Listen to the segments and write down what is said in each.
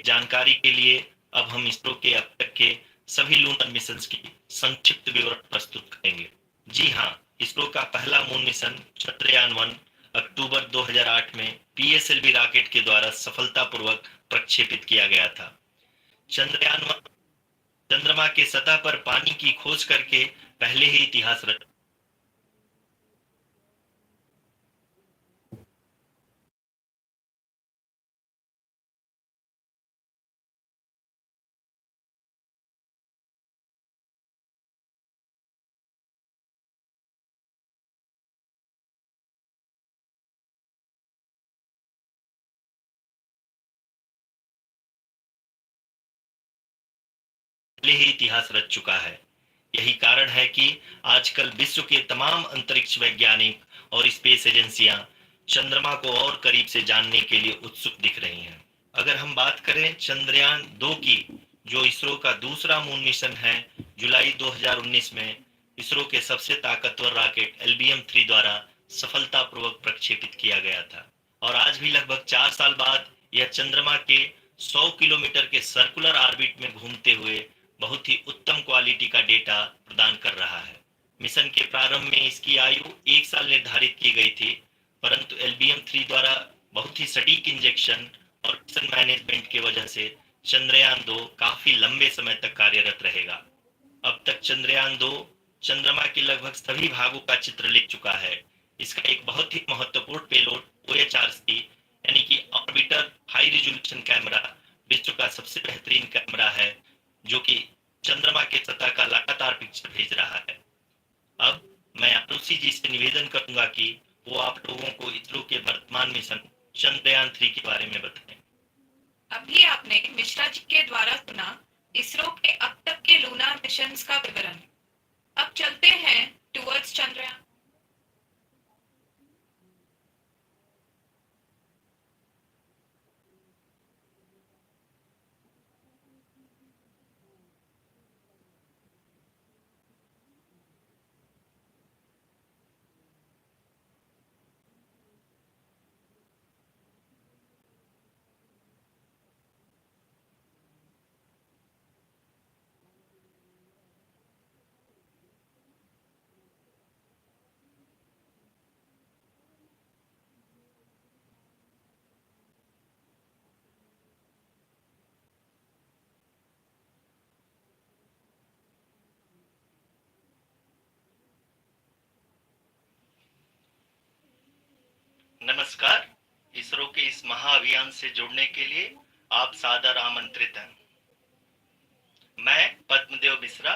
जानकारी के लिए अब हम इसरो के अब तक के सभी लूनर मिशंस की संक्षिप्त विवरण प्रस्तुत करेंगे। जी हाँ, इसरो का पहला मून मिशन चंद्रयान-1 अक्टूबर 2008 में पीएसएलवी रॉकेट के द्वारा सफलतापूर्वक प्रक्षेपित किया गया था। चंद्रयान-1 चंद्रमा के सतह पर पानी की खोज करके पहले ही इतिहास रच पहले ही इतिहास रच चुका है। यही कारण है कि आजकल विश्व के तमाम अंतरिक्ष वैज्ञानिक और स्पेस एजेंसियां चंद्रमा को और करीब से जानने के लिए उत्सुक दिख रही हैं। अगर हम बात करें चंद्रयान 2 की, जो इसरो का दूसरा मून मिशन है, जुलाई 2019 में इसरो के सबसे ताकतवर रॉकेट LBM-3 द्वारा सफलतापूर्वक प्रक्षेपित किया गया था और आज भी लगभग 4 साल बाद यह चंद्रमा के 100 किलोमीटर के सर्कुलर ऑर्बिट में घूमते हुए बहुत ही उत्तम क्वालिटी का डेटा प्रदान कर रहा है। मिशन के प्रारंभ में इसकी आयु 1 साल निर्धारित की गई थी, परंतु LBM-3 द्वारा बहुत ही सटीक इंजेक्शन और मिशन मैनेजमेंट की वजह से चंद्रयान 2 काफी लंबे समय तक कार्यरत रहेगा। अब तक चंद्रयान 2 चंद्रमा के लगभग सभी भागों का चित्र ले चुका है। इसका एक बहुत ही महत्वपूर्ण पेलोड OHRC यानी कि ऑर्बिटर हाई रिजोल्यूशन कैमरा विश्व का सबसे बेहतरीन कैमरा है, जो कि चंद्रमा के सतह का लगातार पिक्चर भेज रहा है। अब मैं आरुषि जी से निवेदन करूंगा कि वो आप लोगों को इसरो के वर्तमान मिशन चंद्रयान 3 के बारे में बताएं। अभी आपने मिश्रा जी के द्वारा सुना इसरो के अब तक के लूनार मिशंस का विवरण। अब चलते हैं टुवर्ड्स चंद्रयान। नमस्कार, इसरो के इस महाअभियान से जुड़ने के लिए आप सादर आमंत्रित हैं। मैं पद्मदेव मिश्रा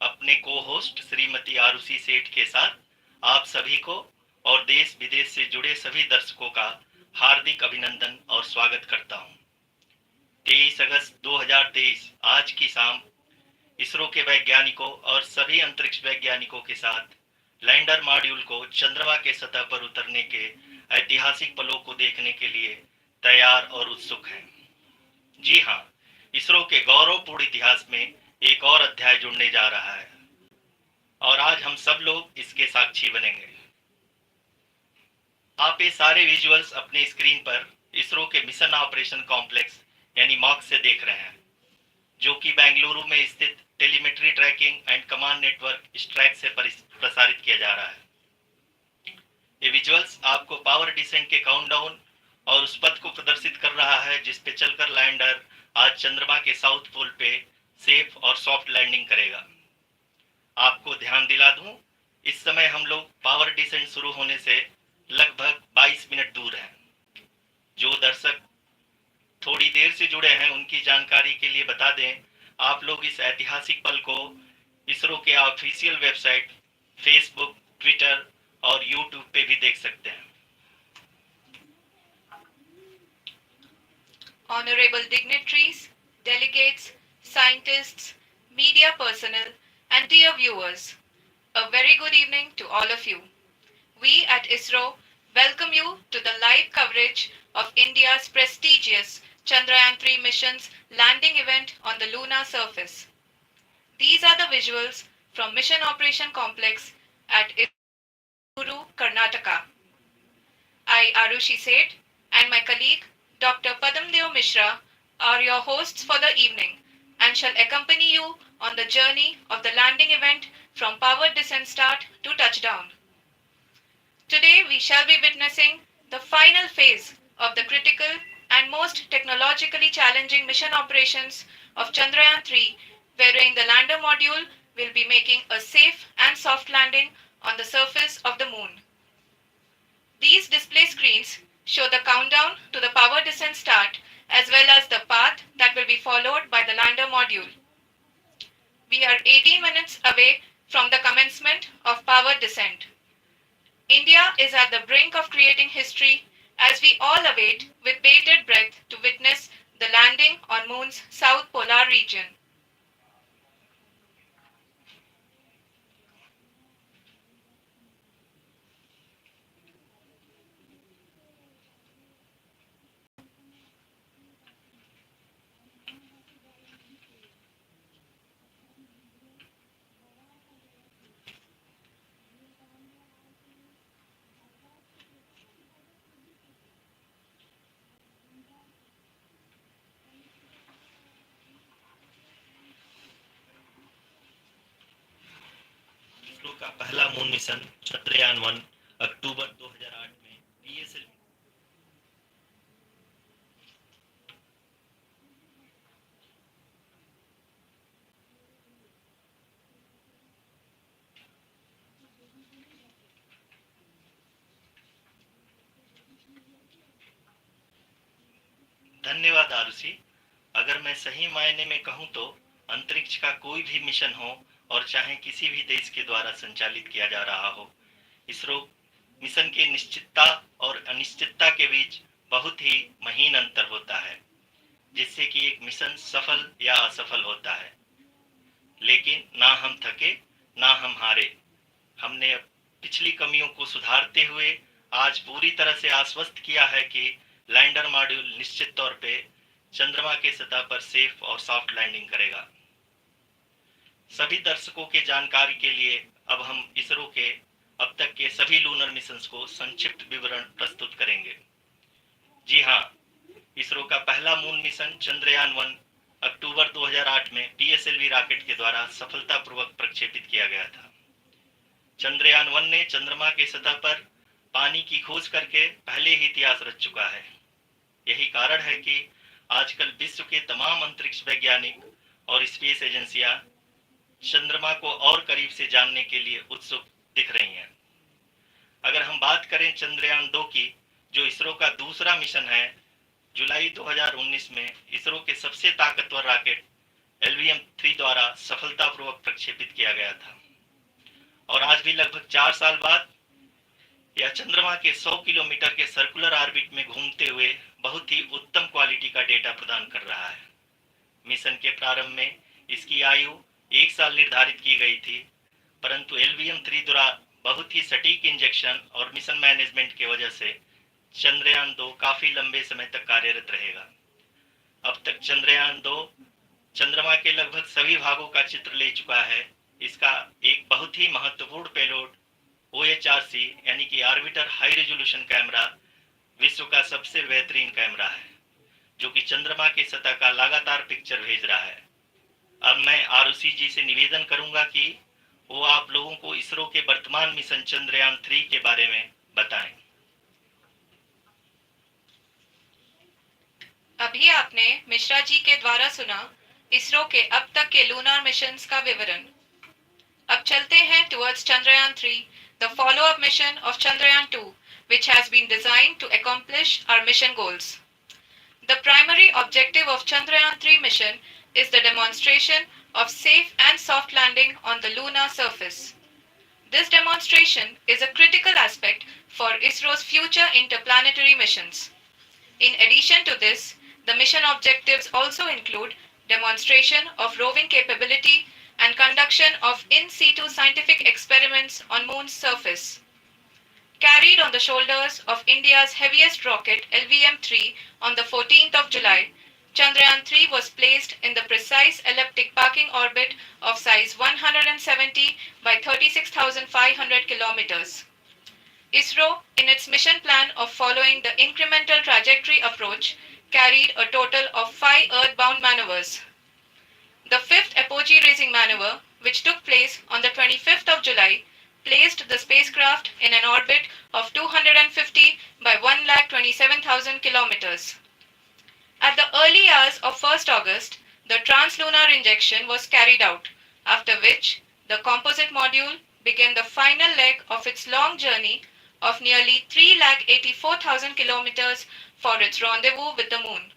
अपने को होस्ट श्रीमती आरुषि सेठ के साथ आप सभी को और देश विदेश से जुड़े सभी दर्शकों का हार्दिक अभिनंदन और स्वागत करता हूं। 23 अगस्त 2023 आज की शाम इसरो के वैज्ञानिकों और सभी अंतरिक्ष वैज्ञानिकों के साथ लैंडर मॉड्यूल को चंद्रमा के सतह पर उतरने के ऐतिहासिक पलों को देखने के लिए तैयार और उत्सुक हैं। जी हाँ, इसरो के गौरवपूर्ण इतिहास में एक और अध्याय जुड़ने जा रहा है और आज हम सब लोग इसके साक्षी बनेंगे। आप ये सारे विजुअल्स अपने स्क्रीन पर इसरो के मिशन ऑपरेशन कॉम्प्लेक्स यानी मॉक से देख रहे हैं, जो कि बेंगलुरु में स्थित telemetry tracking and command network स्ट्रैक से प्रसारित किया जा रहा है। ये विजुअल्स आपको पावर डिसेंट के काउंटडाउन और उस पथ को प्रदर्शित कर रहा है जिस पे चलकर लैंडर आज चंद्रमा के साउथ पोल पे सेफ और सॉफ्ट लैंडिंग करेगा। आपको ध्यान दिला दूं, इस समय हम लोग पावर डिसेंट शुरू होने से लगभग 22 मिनट दूर हैं। जो दर्शक थोड़ी देर से जुड़े हैं उनकी जानकारी के लिए बता दें, आप लोग इस ऐतिहासिक पल को इसरो के ऑफिशियल वेबसाइट, फेसबुक, ट्विटर और यूट्यूब पे भी देख सकते हैं। Honorable dignitaries, delegates, scientists, media personnel, and dear viewers, a very good evening to all of you. We at ISRO welcome you to the live coverage of India's prestigious Chandrayaan-3 mission's landing event on the lunar surface. These are the visuals from Mission Operation Complex at Guru, Karnataka. I, Arushi Seth, and my colleague Dr. Padamdeo Mishra are your hosts for the evening and shall accompany you on the journey of the landing event from powered descent start to touchdown. Today, we shall be witnessing the final phase of the critical and most technologically challenging mission operations of Chandrayaan 3, wherein the lander module will be making a safe and soft landing on the surface of the moon. These display screens show the countdown to the power descent start as well as the path that will be followed by the lander module. We are 18 minutes away from the commencement of power descent. India is at the brink of creating history as we all await with bated breath to witness the landing on Moon's south polar region. ISRO का पहला moon mission Chandrayaan 1 अक्टूबर 2008 में PSL. धन्यवाद आरुषि। अगर मैं सही मायने में कहूं तो अंतरिक्ष का कोई भी मिशन हो और चाहे किसी भी देश के द्वारा संचालित किया जा रहा हो, इसरो मिशन के निश्चितता और अनिश्चितता के बीच बहुत ही महीन अंतर होता है, जिससे कि एक मिशन सफल या असफल होता है। लेकिन ना हम थके ना हम हारे। हमने पिछली कमियों को सुधारते हुए आज पूरी तरह से आश्वस्त किया है कि लैंडर मॉड्यूल निश्चित तौर पे चंद्रमा के सतह पर सेफ और सॉफ्ट लैंडिंग करेगा। सभी दर्शकों के जानकारी के लिए अब हम इसरो के अब तक के सभी लूनर मिशंस को संक्षिप्त विवरण प्रस्तुत करेंगे। जी हाँ, इसरो का पहला मून मिशन चंद्रयान 1 अक्टूबर 2008 में पीएसएलवी रॉकेट के द्वारा सफलतापूर्वक प्रक्षेपित किया गया था। चंद्रयान 1 ने चंद्रमा के सतह पर पानी की खोज करके पहले ही इतिहास रच चुका है। यही कारण है कि आजकल विश्व के तमाम अंतरिक्ष वैज्ञानिक और स्पेस एजेंसियां चंद्रमा को और करीब से जानने के लिए उत्सुक दिख रही हैं। अगर हम बात करें चंद्रयान 2 की, जो इसरो का दूसरा मिशन है, जुलाई 2019 में इसरो के सबसे ताकतवर रॉकेट LVM-3 द्वारा सफलतापूर्वक प्रक्षेपित किया गया था और आज भी लगभग 4 साल बाद यह चंद्रमा के 100 किलोमीटर के सर्कुलर ऑर्बिट में घूमते हुए बहुत ही उत्तम क्वालिटी का डेटा प्रदान कर रहा है। मिशन के प्रारंभ में इसकी आयु 1 साल निर्धारित की गई थी, परंतु LVM-3 द्वारा बहुत ही सटीक इंजेक्शन और मिशन मैनेजमेंट की वजह से चंद्रयान 2 काफी लंबे समय तक कार्यरत रहेगा। अब तक चंद्रयान 2 चंद्रमा के लगभग सभी भागों का चित्र ले चुका है। इसका एक बहुत ही महत्वपूर्ण पेलोड OHRC यानी कि ऑर्बिटर हाई रेजोल्यूशन कैमरा विश्व का सबसे बेहतरीन कैमरा है, जो कि चंद्रमा की सतह का लगातार पिक्चर भेज रहा है। अब मैं आरुषि जी से निवेदन करूंगा कि वो आप लोगों को इसरो के वर्तमान मिशन चंद्रयान 3 के बारे में बताएं। अभी आपने मिश्रा जी के द्वारा सुना इसरो के अब तक के लूनर मिशंस का विवरण। अब चलते हैं towards Chandrayaan 3, the follow-up mission of Chandrayaan 2, which has been designed to accomplish our mission goals. The primary objective of Chandrayaan 3 mission is the demonstration of safe and soft landing on the lunar surface. This demonstration is a critical aspect for ISRO's future interplanetary missions. In addition to this, the mission objectives also include demonstration of roving capability and conduction of in situ scientific experiments on Moon's surface. Carried on the shoulders of India's heaviest rocket LVM-3 on the 14th of July, Chandrayaan 3 was placed in the precise elliptic parking orbit of size 170 by 36,500 kilometers. ISRO, in its mission plan of following the incremental trajectory approach, carried a total of 5 earthbound maneuvers. The fifth apogee raising maneuver, which took place on the 25th of July, placed the spacecraft in an orbit of 250 by 1,27,000 kilometers. At the early hours of 1st August, the translunar injection was carried out, after which the composite module began the final leg of its long journey of nearly 3,84,000 kilometers for its rendezvous with the Moon.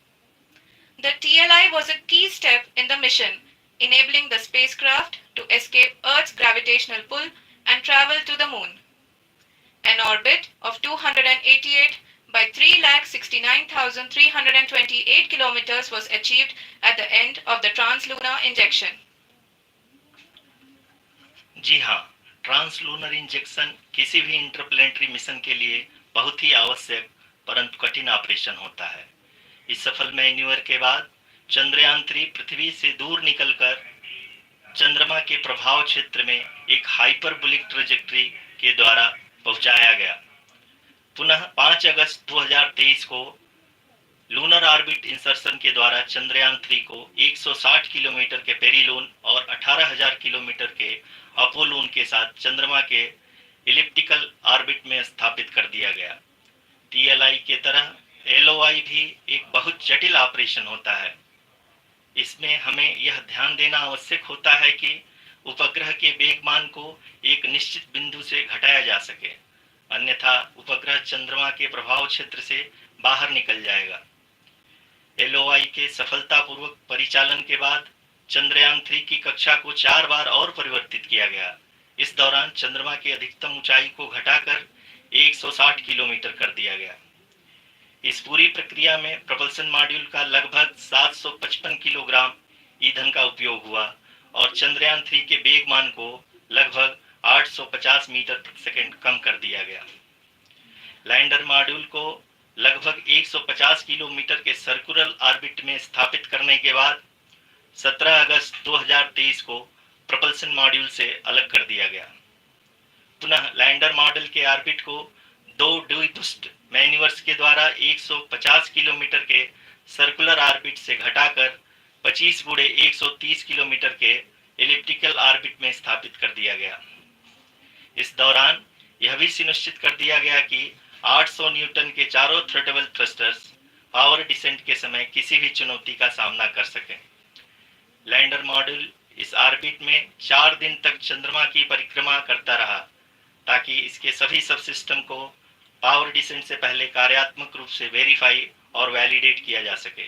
The TLI was a key step in the mission, enabling the spacecraft to escape Earth's gravitational pull and travel to the Moon. An orbit of 288 by 3,69,328 kilometers was achieved at the end of the translunar injection. जी हाँ, translunar injection किसी भी interplanetary mission के लिए बहुत ही आवश्यक परंतु कठिन operation होता है। इस सफल मैन्यूवर के बाद चंद्रयान 3 पृथ्वी से दूर निकलकर चंद्रमा के प्रभाव क्षेत्र में एक हाइपरबोलिक ट्रेजेक्ट्री के द्वारा पहुंचाया गया। पुनः 5 अगस्त 2023 को लूनर ऑर्बिट इंसर्शन के द्वारा चंद्रयान 3 को 160 किलोमीटर के पेरीलून और 18,000 किलोमीटर के अपोलून के साथ चंद्रमा के इलिप्टिकल ऑर्बिट में स्थापित कर दिया गया। टीएलआई के तरह एलओआई भी एक बहुत जटिल ऑपरेशन होता है। इसमें हमें यह ध्यान देना आवश्यक होता है कि उपग्रह के वेगमान को एक निश्चित बिंदु से घटाया जा सके, अन्यथा उपग्रह चंद्रमा के प्रभाव क्षेत्र से बाहर निकल जाएगा। एलओआई के सफलतापूर्वक परिचालन के बाद चंद्रयान 3 की कक्षा को 4 बार और परिवर्तित किया गया। इस दौरान चंद्रमा की अधिकतम ऊंचाई को घटाकर 160 किलोमीटर कर दिया गया। इस पूरी प्रक्रिया में प्रपल्सन मॉड्यूल का लगभग 755 किलोग्राम ईंधन का उपयोग हुआ और चंद्रयान 3 के वेगमान को लगभग 850 मीटर प्रति सेकंड कम कर दिया गया। लैंडर मॉड्यूल को लगभग 150 किलोमीटर के सर्कुलर ऑर्बिट में स्थापित करने के बाद 17 अगस्त 2023 को प्रपल्सन मॉड्यूल से अलग कर दिया गया। पुनः लैंडर मॉडल के ऑर्बिट को 2 ड्यूबूस्ट मैन्यूवर्स के द्वारा 150 किलोमीटर के सर्कुलर ऑर्बिट से घटाकर 25 गुणे 130 किलोमीटर के एलिप्टिकल ऑर्बिट में स्थापित कर दिया गया। इस दौरान यह भी सुनिश्चित कर दिया गया कि 800 न्यूटन के चारों थ्रोटेबल थ्रस्टर्स पावर डिसेंट के समय किसी भी चुनौती का सामना कर सकें। लैंडर मॉड्यूल इस ऑर्बिट में 4 दिन तक चंद्रमा की परिक्रमा करता रहा ताकि इसके सभी सब सिस्टम को पावर डिसेंट से पहले कार्यात्मक रूप से वेरीफाई और वैलिडेट किया जा सके।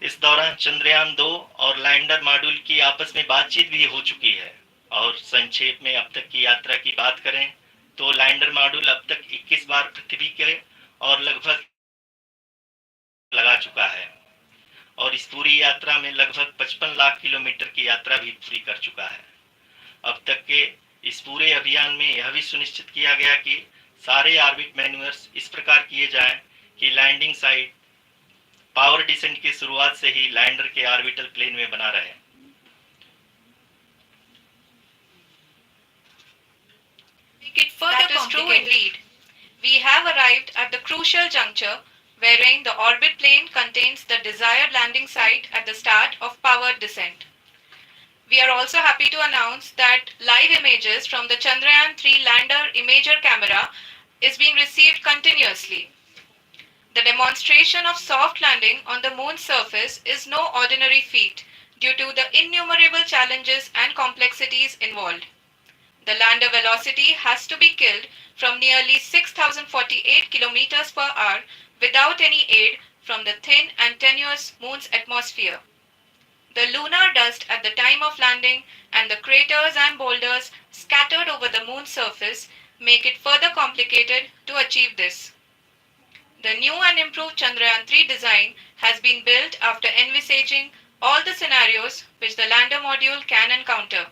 इस दौरान चंद्रयान 2 और लैंडर मॉड्यूल की आपस में बातचीत भी हो चुकी है। और संक्षेप में अब तक की यात्रा की बात करें तो लैंडर मॉड्यूल अब तक 21 बार पृथ्वी के और लगभग लगा चुका है और इस पूरी यात्रा में लगभग 55 लाख किलोमीटर की यात्रा भी पूरी कर चुका है। अब तक के इस पूरे अभियान में यह भी सुनिश्चित किया गया कि सारे ऑर्बिट मैन्यूवर्स इस प्रकार किए जाएं कि लैंडिंग साइट पावर डिसेंट की शुरुआत से ही लैंडर के ऑर्बिटल प्लेन में बना रहे। That is true indeed. We have arrived at the crucial juncture wherein the orbit plane contains the desired landing site at the start of powered descent. We are also happy to announce that live images from the Chandrayaan 3 lander imager camera is being received continuously. The demonstration of soft landing on the moon's surface is no ordinary feat due to the innumerable challenges and complexities involved. The lander velocity has to be killed from nearly 6,048 kilometers per hour without any aid from the thin and tenuous moon's atmosphere. The lunar dust at the time of landing and the craters and boulders scattered over the moon's surface make it further complicated to achieve this. The new and improved Chandrayaan 3 design has been built after envisaging all the scenarios which the lander module can encounter.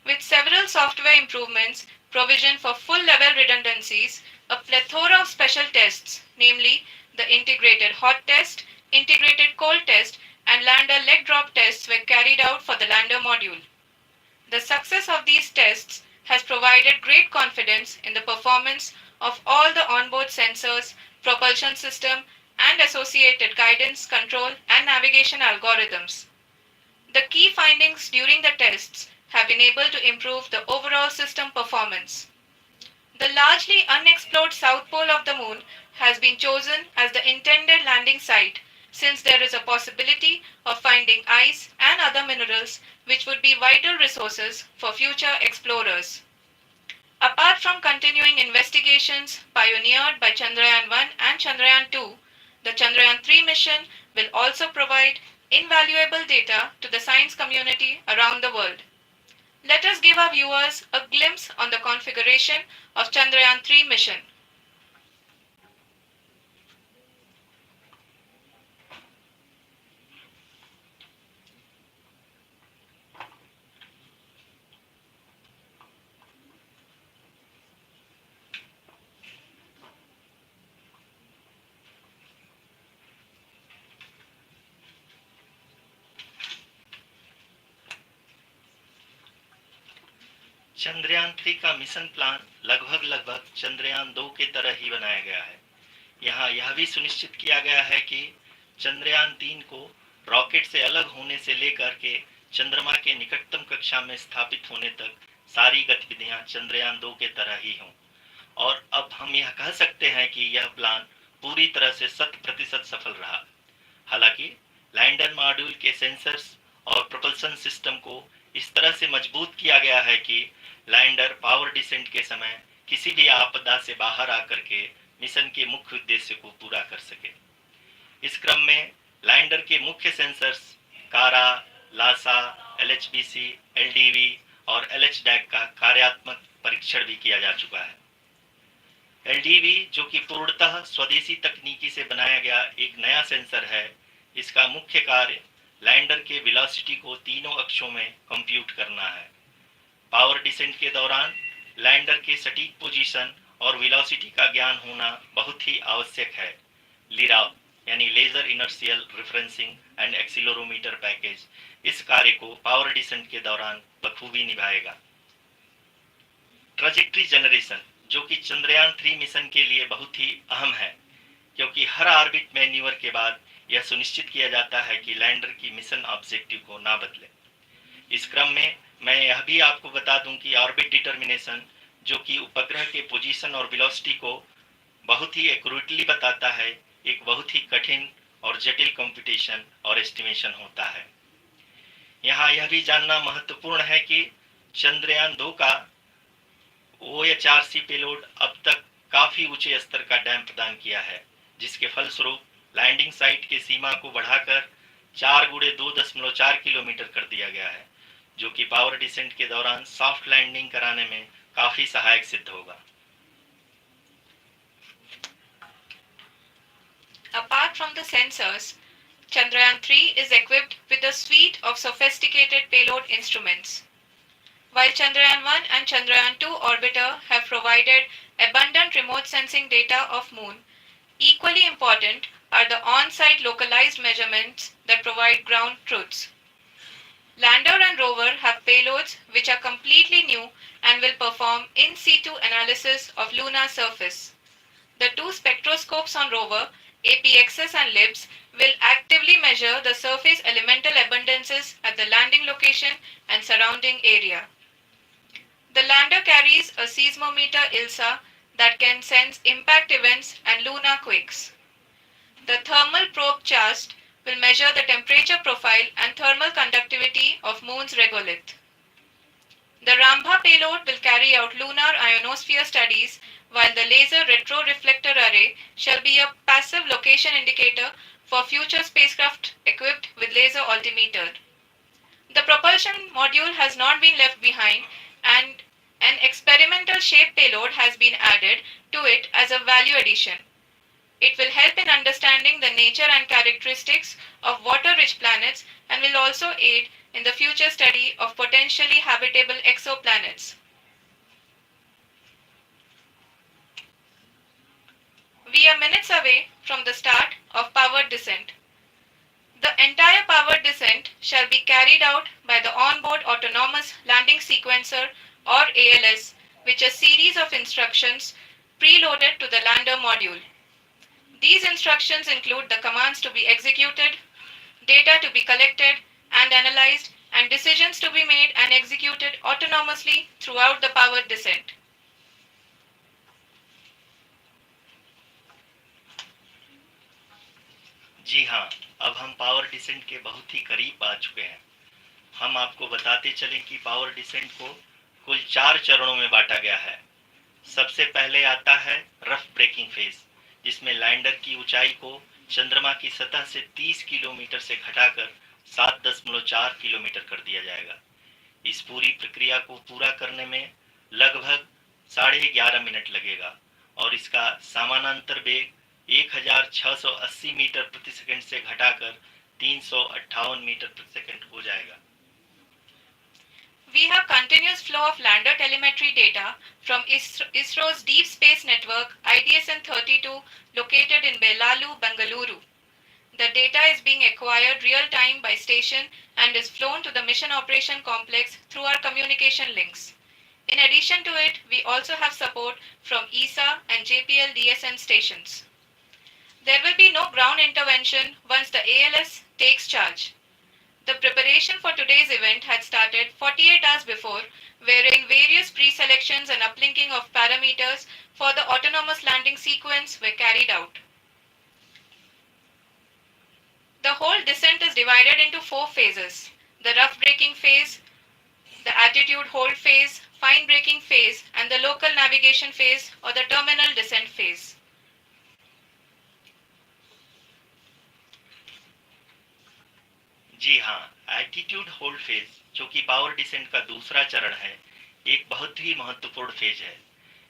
With several software improvements, provision for full-level redundancies, a plethora of special tests, namely the integrated hot test, integrated cold test, and lander leg drop tests were carried out for the lander module. The success of these tests has provided great confidence in the performance of all the onboard sensors, propulsion system, and associated guidance, control, and navigation algorithms. The key findings during the tests have been able to improve the overall system performance. The largely unexplored south pole of the moon has been chosen as the intended landing site since there is a possibility of finding ice and other minerals which would be vital resources for future explorers. Apart from continuing investigations pioneered by Chandrayaan 1 and Chandrayaan 2, the Chandrayaan 3 mission will also provide invaluable data to the science community around the world. Let us give our viewers a glimpse on the configuration of Chandrayaan 3 mission. Chandrayaan 3 का mission plan लगभग चंद्रयान 2 के तरह ही बनाया गया है। यहाँ यह भी सुनिश्चित किया गया है कि चंद्रयान 3 को रॉकेट से अलग होने से लेकर के चंद्रमा के निकटतम कक्षा में स्थापित होने तक सारी गतिविधियां चंद्रयान 2 के तरह ही हों। और अब हम यह कह सकते हैं कि यह प्लान पूरी तरह से 100% सफल रहा। हालांकि लैंडर मॉड्यूल के सेंसर्स और प्रोपल्सन सिस्टम को इस तरह से मजबूत किया गया है कि लैंडर पावर डिसेंट के समय किसी भी आपदा से बाहर आकर के मिशन के मुख्य उद्देश्य को पूरा कर सके। इस क्रम में लैंडर के मुख्य सेंसर्स कारा, लासा, एलएचबीसी, एलडीवी और एलएचडैक का कार्यात्मक परीक्षण भी किया जा चुका है। एलडीवी, जो कि पूर्णतः स्वदेशी तकनीकी से बनाया गया एक नया सेंसर है, इसका मुख्य कार्य लैंडर के वेलोसिटी को तीनों अक्षों में कंप्यूट करना है। पावर डिसेंट के दौरान लैंडर के सटीक पोजीशन और वेलोसिटी का ज्ञान होना बहुत ही आवश्यक है। लिराव यानी laser inertial referencing and accelerometer package इस कार्य को पावर डिसेंट के दौरान बखूबी निभाएगा। ट्रैजेक्टरी जनरेशन, जो कि चंद्रयान 3 मिशन के लिए बहुत ही अहम है, क्योंकि हर ऑर्बिट मैन्यूवर के बाद यह सुनिश्चित किया जाता है कि लैंडर की मिशन ऑब्जेक्टिव को ना बदले। इस क्रम में मैं यह भी आपको बता दूं कि ऑर्बिट डिटर्मिनेशन, जो कि उपग्रह के पोजीशन और वेलोसिटी को बहुत ही एक्यूरेटली बताता है, एक बहुत ही कठिन और जटिल कंप्यूटेशन और एस्टिमेशन होता है। यहाँ यह भी जानना महत्वपूर्ण है कि चंद्रयान 2 का OHRC पेलोड अब तक काफी ऊंचे स्तर का डैम प्रदान किया है, जिसके फलस्वरूप लैंडिंग साइट की सीमा को बढ़ाकर 4 गुणे 2.4 किलोमीटर कर दिया गया है, जो कि पावर डिसेंट के दौरान सॉफ्ट लैंडिंग कराने में काफी सहायक सिद्ध होगा। Apart from the sensors, Chandrayaan 3 is equipped with a suite of sophisticated payload instruments. While Chandrayaan 1 and Chandrayaan 2 orbiter have provided abundant remote sensing data of Moon, equally important are the on-site localized measurements that provide ground truths. Lander and rover have payloads which are completely new and will perform in situ analysis of lunar surface. The two spectroscopes on rover, APXS and LIBS, will actively measure the surface elemental abundances at the landing location and surrounding area. The lander carries a seismometer ILSA that can sense impact events and lunar quakes. The thermal probe CHAST will measure the temperature profile and thermal conductivity of Moon's regolith. The Rambha payload will carry out lunar ionosphere studies, while the laser retroreflector array shall be a passive location indicator for future spacecraft equipped with laser altimeter. The propulsion module has not been left behind, and an experimental shape payload has been added to it as a value addition. It will help in understanding the nature and characteristics of water-rich planets and will also aid in the future study of potentially habitable exoplanets. We are minutes away from the start of powered descent. The entire powered descent shall be carried out by the onboard autonomous landing sequencer or ALS, which is a series of instructions preloaded to the lander module. These instructions include the commands to be executed, data to be collected and analyzed, and decisions to be made and executed autonomously throughout the powered descent. जी हाँ, अब हम power descent के बहुत ही करीब आ चुके हैं। हम आपको बताते चलें कि पावर डिसेंट को कुल 4 चरणों में बांटा गया है। सबसे पहले आता है रफ ब्रेकिंग फेज, जिसमें लैंडर की ऊंचाई को चंद्रमा की सतह से 30 किलोमीटर से घटाकर 7.4 किलोमीटर कर दिया जाएगा। इस पूरी प्रक्रिया को पूरा करने में लगभग 11.5 मिनट लगेगा और इसका समानांतर वेग 1680 मीटर प्रति सेकंड से घटाकर 358 मीटर प्रति सेकंड हो जाएगा। We have continuous flow of lander telemetry data from ISRO's Deep Space Network IDSN-32 located in Belalu, Bengaluru. The data is being acquired real time by station and is flown to the Mission Operation Complex through our communication links. In addition to it, we also have support from ESA and JPL DSN stations. There will be no ground intervention once the ALS takes charge. The preparation for today's event had started 48 hours before, wherein various pre-selections and uplinking of parameters for the autonomous landing sequence were carried out. The whole descent is divided into 4 phases: the rough braking phase, the attitude hold phase, fine braking phase, and the local navigation phase or the terminal descent phase. जी हाँ, altitude hold phase, जो कि power descent का दूसरा चरण है, एक बहुत ही महत्वपूर्ण फेज है।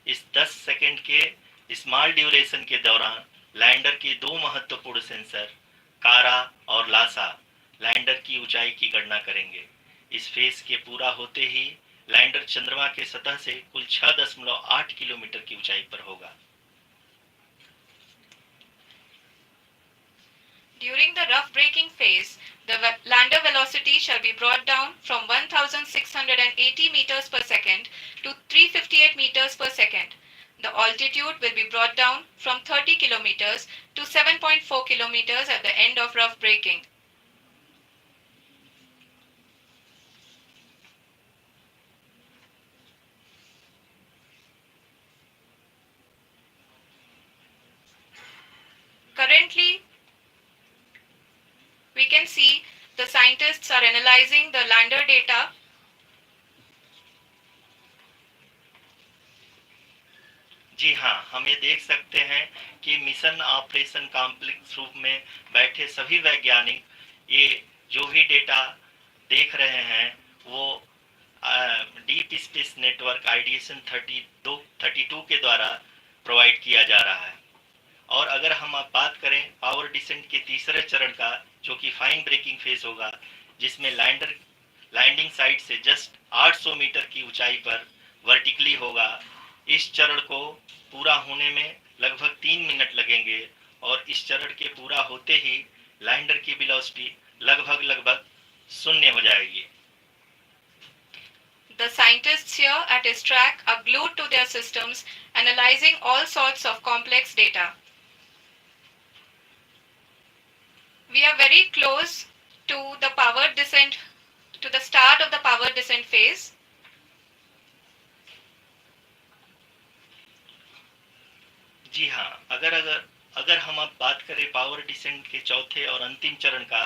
इस 10 सेकंड के स्मॉल ड्यूरेशन के दौरान लैंडर के 2 महत्वपूर्ण सेंसर कारा और लासा लैंडर की ऊंचाई की गणना करेंगे। इस फेज के पूरा होते ही लैंडर चंद्रमा के सतह से कुल 6.8 किलोमीटर की ऊंचाई पर होगा। During the rough braking phase, the lander velocity shall be brought down from 1680 meters per second to 358 meters per second. The altitude will be brought down from 30 kilometers to 7.4 kilometers at the end of rough braking. Currently, we can see the scientists are analyzing the lander data. जी हाँ, हम ये देख सकते हैं कि mission operation complex रूप में बैठे सभी वैज्ञानिक ये जो भी डेटा देख रहे हैं वो डीप स्पेस नेटवर्क आईडीएसएन 32 के द्वारा प्रोवाइड किया जा रहा है। और अगर हम अब बात करें पावर डिसेंट के तीसरे चरण का, जो कि फाइन ब्रेकिंग फेज होगा, जिसमें लैंडिंग साइट से जस्ट 800 मीटर की ऊंचाई पर वर्टिकली होगा। इस चरण को पूरा होने में लगभग 3 मिनट लगेंगे और इस चरण के पूरा होते ही लैंडर की वेलोसिटी लगभग शून्य हो जाएगी। The scientists here at ISRO are glued to their systems, analyzing all sorts of complex data. We are very close to the power descent, to the start of the power descent phase. जी हाँ, अगर हम अब बात करें power descent के चौथे और अंतिम चरण का,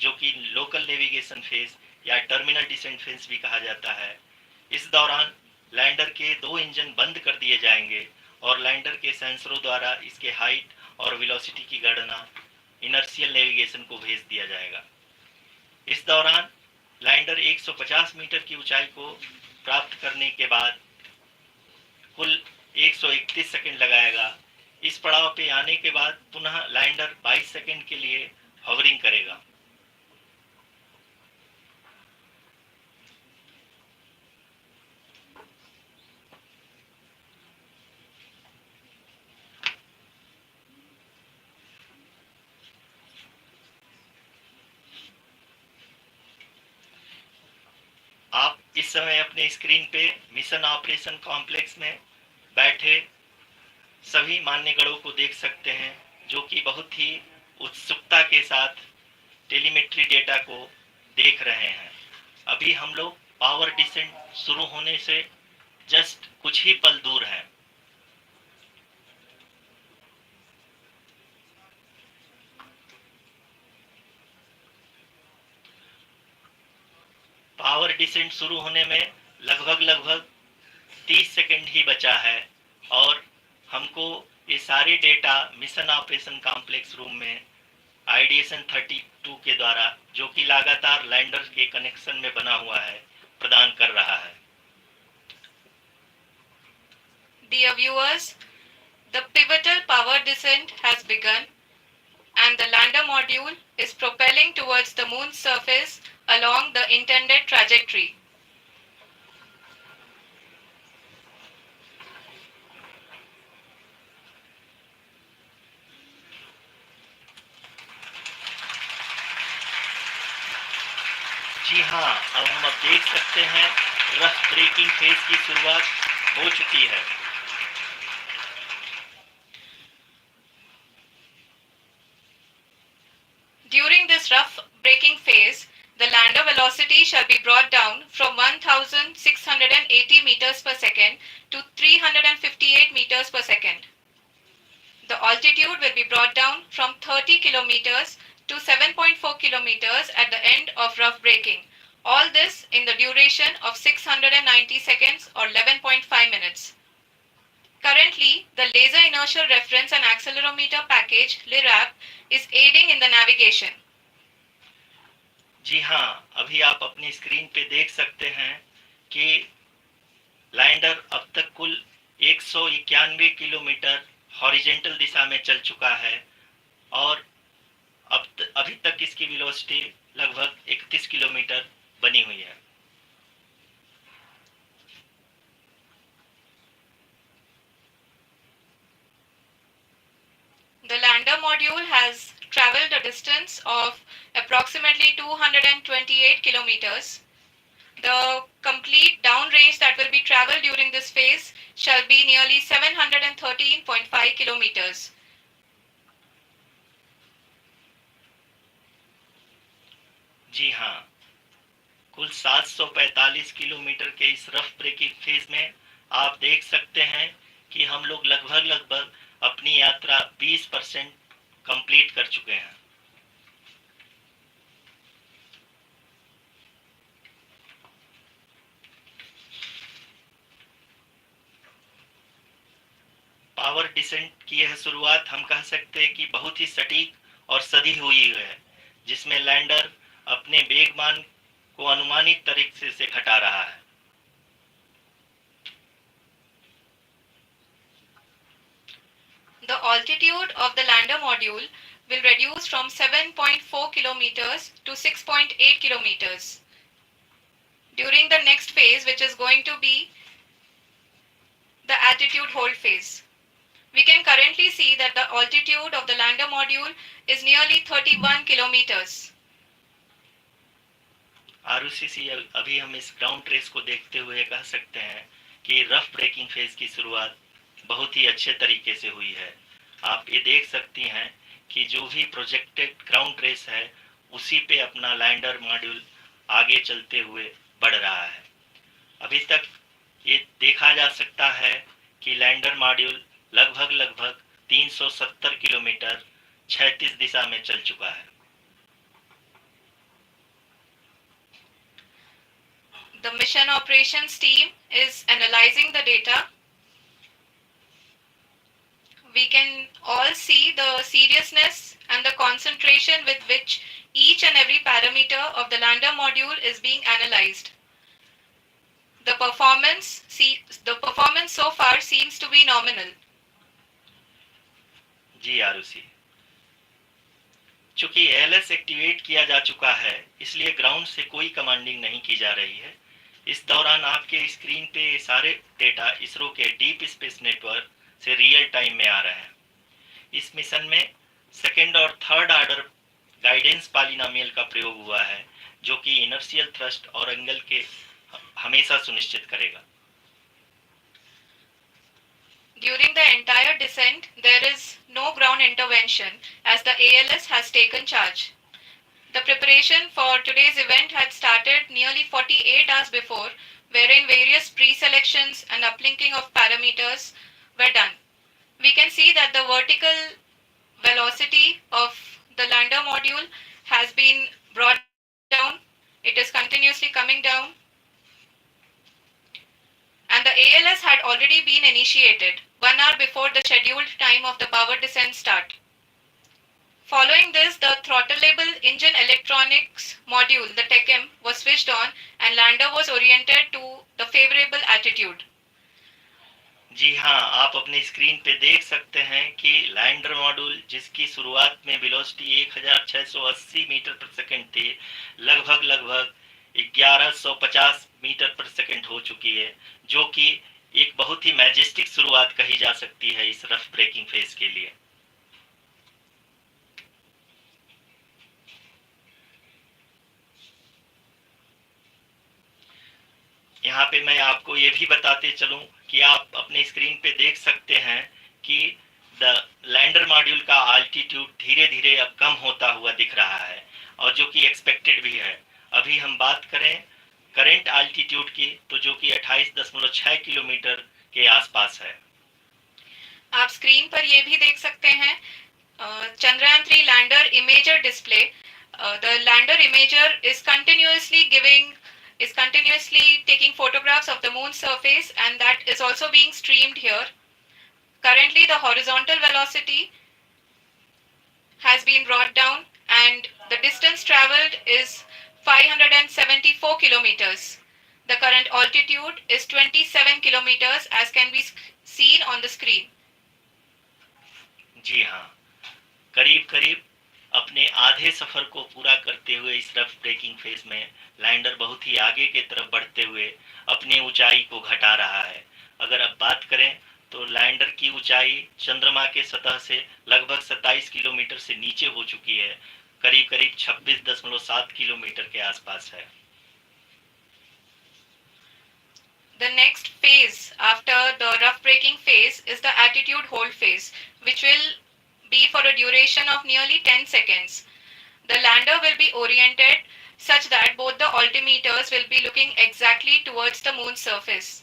जो कि लोकल नेविगेशन फेज या टर्मिनल डिसेंट फेज भी कहा जाता है, इस दौरान लैंडर के 2 इंजन बंद कर दिए जाएंगे और लैंडर के सेंसरों द्वारा इसके हाइट और वेलोसिटी की गणना इनर्शियल नेविगेशन को भेज दिया जाएगा। इस दौरान लैंडर 150 मीटर की ऊंचाई को प्राप्त करने के बाद कुल 131 सेकंड लगाएगा। इस पड़ाव पे आने के बाद पुनः लैंडर 22 सेकंड के लिए हवरिंग करेगा। आप इस समय अपने स्क्रीन पे मिशन ऑपरेशन कॉम्प्लेक्स में बैठे सभी मान्यगणों को देख सकते हैं, जो कि बहुत ही उत्सुकता के साथ टेलीमेट्री डेटा को देख रहे हैं। अभी हम लोग पावर डिसेंट शुरू होने से जस्ट कुछ ही पल दूर हैं। पावर डिसेंट शुरू होने में लगभग 30 सेकंड ही बचा है और हमको ये सारे data mission operation complex room में आईडीएसन 32 के द्वारा, जो कि लगातार लैंडर के कनेक्शन में बना हुआ है, प्रदान कर रहा है। Dear viewers, the pivotal power descent has begun and the lander module is propelling towards the moon's surface along the intended trajectory. जी हाँ, अब देख सकते हैं रफ ब्रेकिंग फेज की शुरुआत हो चुकी है। During this rough braking phase, the lander velocity shall be brought down from 1680 meters per second to 358 meters per second. The altitude will be brought down from 30 kilometers to 7.4 kilometers at the end of rough braking. All this in the duration of 690 seconds or 11.5 minutes. Currently, the Laser Inertial Reference and Accelerometer package (LIRAP) is aiding in the navigation. जी हाँ, अभी आप अपनी screen पे देख सकते हैं कि lander अब तक कुल 191 किलोमीटर हॉरिजेंटल दिशा में चल चुका है और अभी तक इसकी वेलोसिटी लगभग 31 किलोमीटर बनी हुई है। The lander module has traveled a distance of approximately 228 kilometers. The complete downrange that will be traveled during this phase shall be nearly 713.5 kilometers. जी हाँ, कुल 745 किलोमीटर के इस रफ ब्रेकिंग फेज में आप देख सकते हैं कि हम लोग लगभग अपनी यात्रा 20% कंप्लीट कर चुके हैं। पावर डिसेंट की यह शुरुआत हम कह सकते हैं कि बहुत ही सटीक और सधी हुई है, जिसमें लैंडर अपने वेगमान को अनुमानित तरीके से घटा रहा है। The altitude of the lander module will reduce from 7.4 kilometers to 6.8 kilometers. During the next phase, which is going to be the altitude hold phase. We can currently see that the altitude of the lander module is nearly 31 kilometers. आरओसीसी अभी हम इस ground trace को देखते हुए कह सकते हैं कि रफ ब्रेकिंग फेज की शुरुआत बहुत ही अच्छे तरीके से हुई है। आप ये देख सकती हैं कि जो भी प्रोजेक्टेड ग्राउंड ट्रेस है उसी पे अपना लैंडर मॉड्यूल आगे चलते हुए बढ़ रहा है। अभी तक ये देखा जा सकता है कि लैंडर मॉड्यूल लगभग 370 किलोमीटर क्षैतिज दिशा में चल चुका है। The mission operations team is analyzing the data. We can all see the seriousness and the concentration with which each and every parameter of the lander module is being analyzed. The performance so far seems to be nominal. जी आरुषि, चूंकि LS activate किया जा चुका है इसलिए ground से कोई commanding नहीं की जा रही है। इस दौरान आपके स्क्रीन पे सारे डेटा इसरो के डीप स्पेस नेटवर्क से रियल टाइम में आ रहे हैं। इस मिशन में सेकेंड और थर्ड ऑर्डर गाइडेंस पॉलिनोमियल का प्रयोग हुआ है, जो कि इनर्शियल थ्रस्ट और एंगल के हमेशा सुनिश्चित करेगा। During the entire descent, there is no ground intervention as the ALS has taken charge. The preparation for today's event had started nearly 48 hours before, wherein various pre-selections and uplinking of parameters were done. We can see that the vertical velocity of the lander module has been brought down. It is continuously coming down, and the ALS had already been initiated 1 hour before the scheduled time of the power descent start. Following this, the throttleable engine electronics module, the TECM, was switched on and lander was oriented to the favorable attitude. जी हाँ, आप अपनी screen पे देख सकते हैं कि lander module जिसकी शुरुआत में वेलोसिटी 1680 मीटर पर सेकंड थी, लगभग 1150 मीटर पर सेकंड हो चुकी है, जो कि एक बहुत ही मैजेस्टिक शुरुआत कही जा सकती है इस रफ ब्रेकिंग फेज के लिए। यहाँ पे मैं आपको ये भी बताते चलूं कि आप अपने स्क्रीन पे देख सकते हैं कि द लैंडर मॉड्यूल का आल्टीट्यूड धीरे धीरे अब कम होता हुआ दिख रहा है, और जो कि एक्सपेक्टेड भी है। अभी हम बात करें करंट आल्टीट्यूड की, तो जो कि 28.6 किलोमीटर के आसपास है। आप स्क्रीन पर ये भी देख सकते हैं Chandrayaan 3 lander imager display. The lander imager is continuously taking photographs of the moon's surface, and that is also being streamed here. Currently, the horizontal velocity has been brought down, and the distance traveled is 574 kilometers. The current altitude is 27 kilometers, as can be seen on the screen. जी हाँ, करीब करीब अपने आधे सफर को पूरा करते हुए इस रफ ब्रेकिंग फेज में लैंडर बहुत ही आगे की तरफ बढ़ते हुए अपनी ऊंचाई को घटा रहा है। अगर अब बात करें तो लैंडर की ऊंचाई चंद्रमा के सतह से लगभग 27 किलोमीटर से नीचे हो चुकी है, करीब करीब 26.7 किलोमीटर के आसपास है। The next phase after the rough braking phase is the attitude hold phase, which will be for a duration of nearly 10 seconds. The lander will be oriented such that both the altimeters will be looking exactly towards the moon's surface.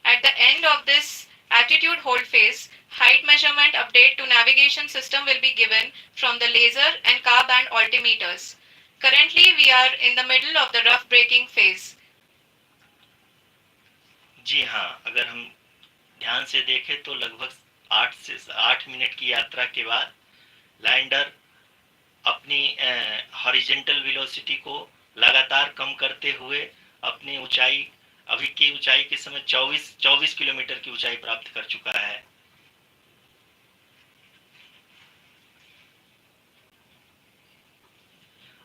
At the end of this attitude hold phase, height measurement update to navigation system will be given from the laser and car band altimeters. Currently, we are in the middle of the rough braking phase. जी हाँ, अगर हम ध्यान से देखें तो लगभग 8 minute की यात्रा के बाद लैंडर अपनी हॉरिजेंटल वेलोसिटी को लगातार कम करते हुए अपनी ऊंचाई, अभी की ऊंचाई के समय 24 किलोमीटर की ऊंचाई प्राप्त कर चुका है।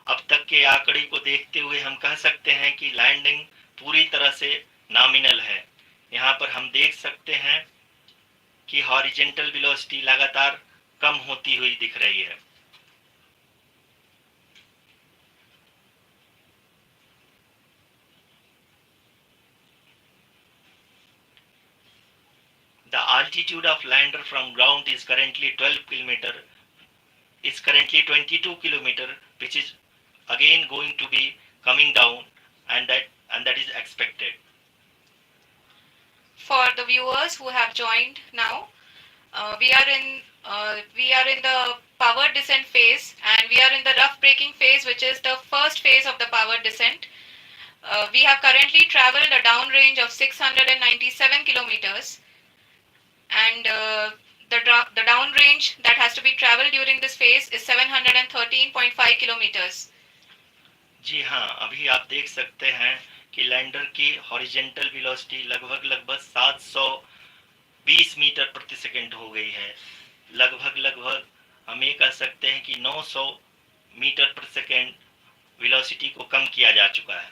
अब तक के आंकड़े को देखते हुए हम कह सकते हैं कि लैंडिंग पूरी तरह से नॉमिनल है। यहाँ पर हम देख सकते हैं कि हॉरिजेंटल वेलोसिटी लगातार कम होती हुई दिख रही है। The altitude of lander from ground is currently 22 kilometer, which is again going to be coming down, and that is expected. For the viewers who have joined now, we are in the power descent phase, and we are in the rough braking phase, which is the first phase of the power descent. We have currently traveled a downrange of 697 kilometers, and the downrange that has to be traveled during this phase is 713.5 kilometers. जी हाँ, अभी आप देख सकते हैं कि lander की horizontal velocity लगभग 720 metre प्रति सेकंड हो गई है। लगभग हम ये कह सकते हैं कि 900 मीटर प्रति सेकंड वेलोसिटी को कम किया जा चुका है।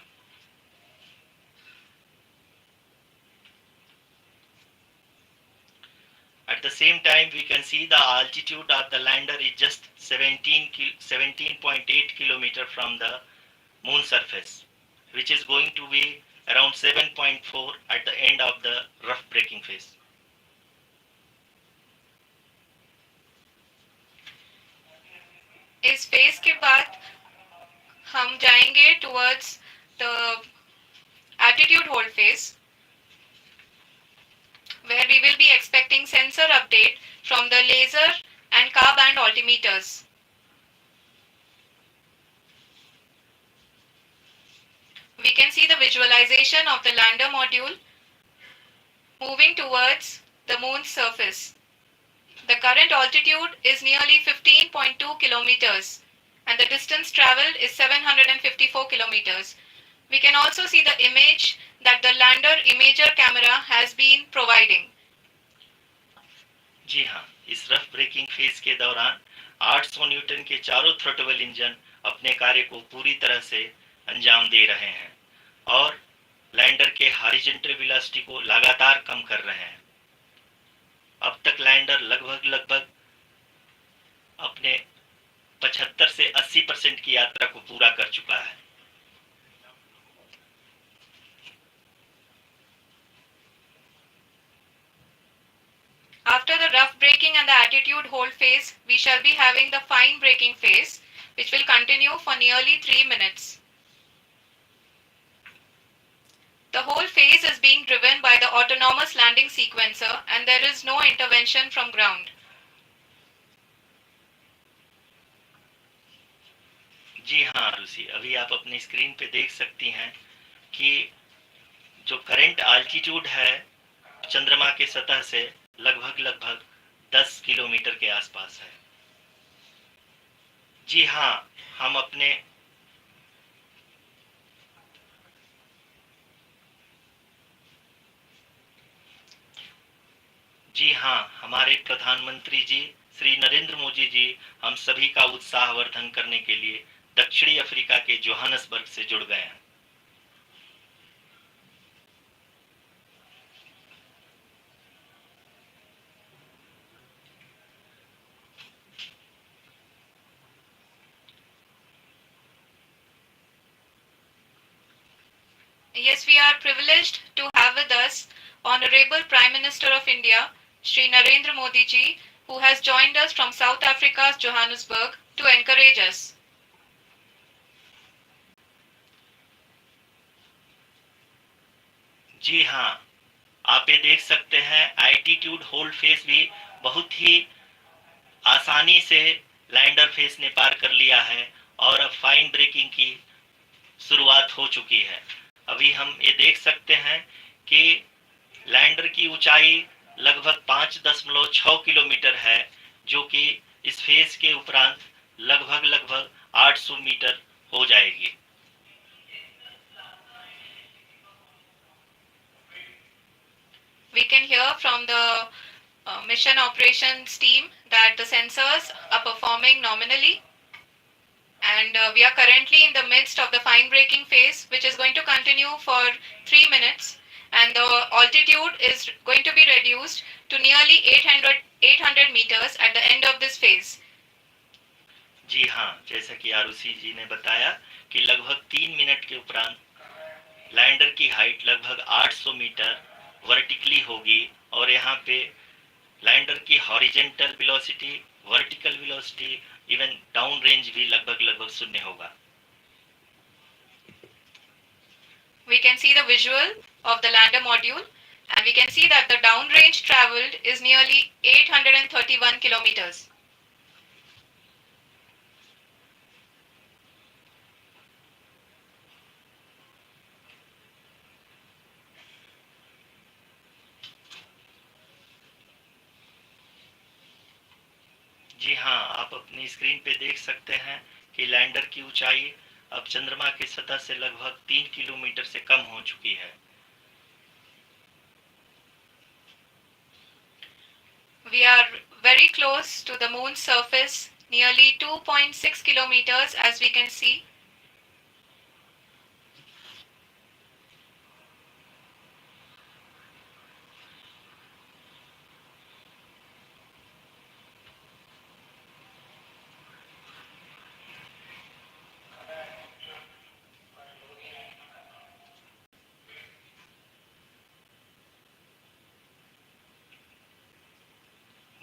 At the same time, we can see the altitude of the lander is just 17.8 kilometer from the moon surface, which is going to be around 7.4 at the end of the rough braking phase. इस phase के बाद हम जाएंगे towards the attitude hold phase, where we will be expecting sensor update from the laser and car band altimeters. We can see the visualization of the lander module moving towards the moon's surface. The current altitude is nearly 15.2 kilometers and the distance traveled is 754 kilometers. We can also see the image that the lander imager camera has been providing. जी हाँ, इस rough breaking phase के दौरान 800 Newton के चारों throttle engine अपने कार्य को पूरी तरह से अंजाम दे रहे हैं और लैंडर के हॉरिजॉन्टल वेलोसिटी को लगातार कम कर रहे हैं। अब तक लैंडर लगभग अपने 75 से 80% की यात्रा को पूरा कर चुका है। After the rough braking and the attitude hold phase, we shall be having the fine braking phase, which will continue for nearly 3 minutes. The whole phase is being driven by the autonomous landing sequencer and there is no intervention from ground. जी हाँ रूसी, अभी आप अपनी screen पे देख सकती हैं कि जो करंट आल्टीट्यूड है चंद्रमा के सतह से लगभग 10 किलोमीटर के आसपास है। जी हाँ, हम अपने जी हाँ, हमारे प्रधानमंत्री जी श्री नरेंद्र मोदी जी हम सभी का उत्साहवर्धन करने के लिए दक्षिणी अफ्रीका के जोहानसबर्ग से जुड़ गए हैं। Yes, we are privileged to have with us Honorable Prime Minister of India, Shri Narendra Modi ji, who has joined us from South Africa's Johannesburg to encourage us. जी हाँ, आप ये देख सकते हैं एल्टीट्यूड होल्ड फेज भी बहुत ही आसानी से लैंडर फेज ने पार कर लिया है और अब फाइन ब्रेकिंग की शुरुआत हो चुकी है। अभी हम ये देख सकते हैं कि लैंडर की ऊंचाई लगभग 5.6 किलोमीटर है, जो कि इस फेज के उपरांत लगभग 800 मीटर हो जाएगी। We can hear from the mission operations team that the sensors are performing nominally, and we are currently in the midst of the fine braking phase, which is going to continue for 3 minutes, and the altitude is going to be reduced to nearly 800 meters at the end of this phase. जी हाँ, जैसा कि आरुषि जी ने बताया कि लगभग 3 minute के उपरांत lander की हाइट लगभग 800 मीटर वर्टिकली होगी और यहाँ पे लैंडर की horizontal velocity, vertical velocity, even down range भी लगभग शून्य होगा। We can see the visual of the lander module and we can see that the downrange traveled is nearly 831 kilometers. जी हाँ, आप अपनी स्क्रीन पे देख सकते हैं कि लैंडर की ऊंचाई अब चंद्रमा की सतह से लगभग 3 किलोमीटर से कम हो चुकी है। We are very close to the moon's surface, nearly 2.6 kilometers as we can see.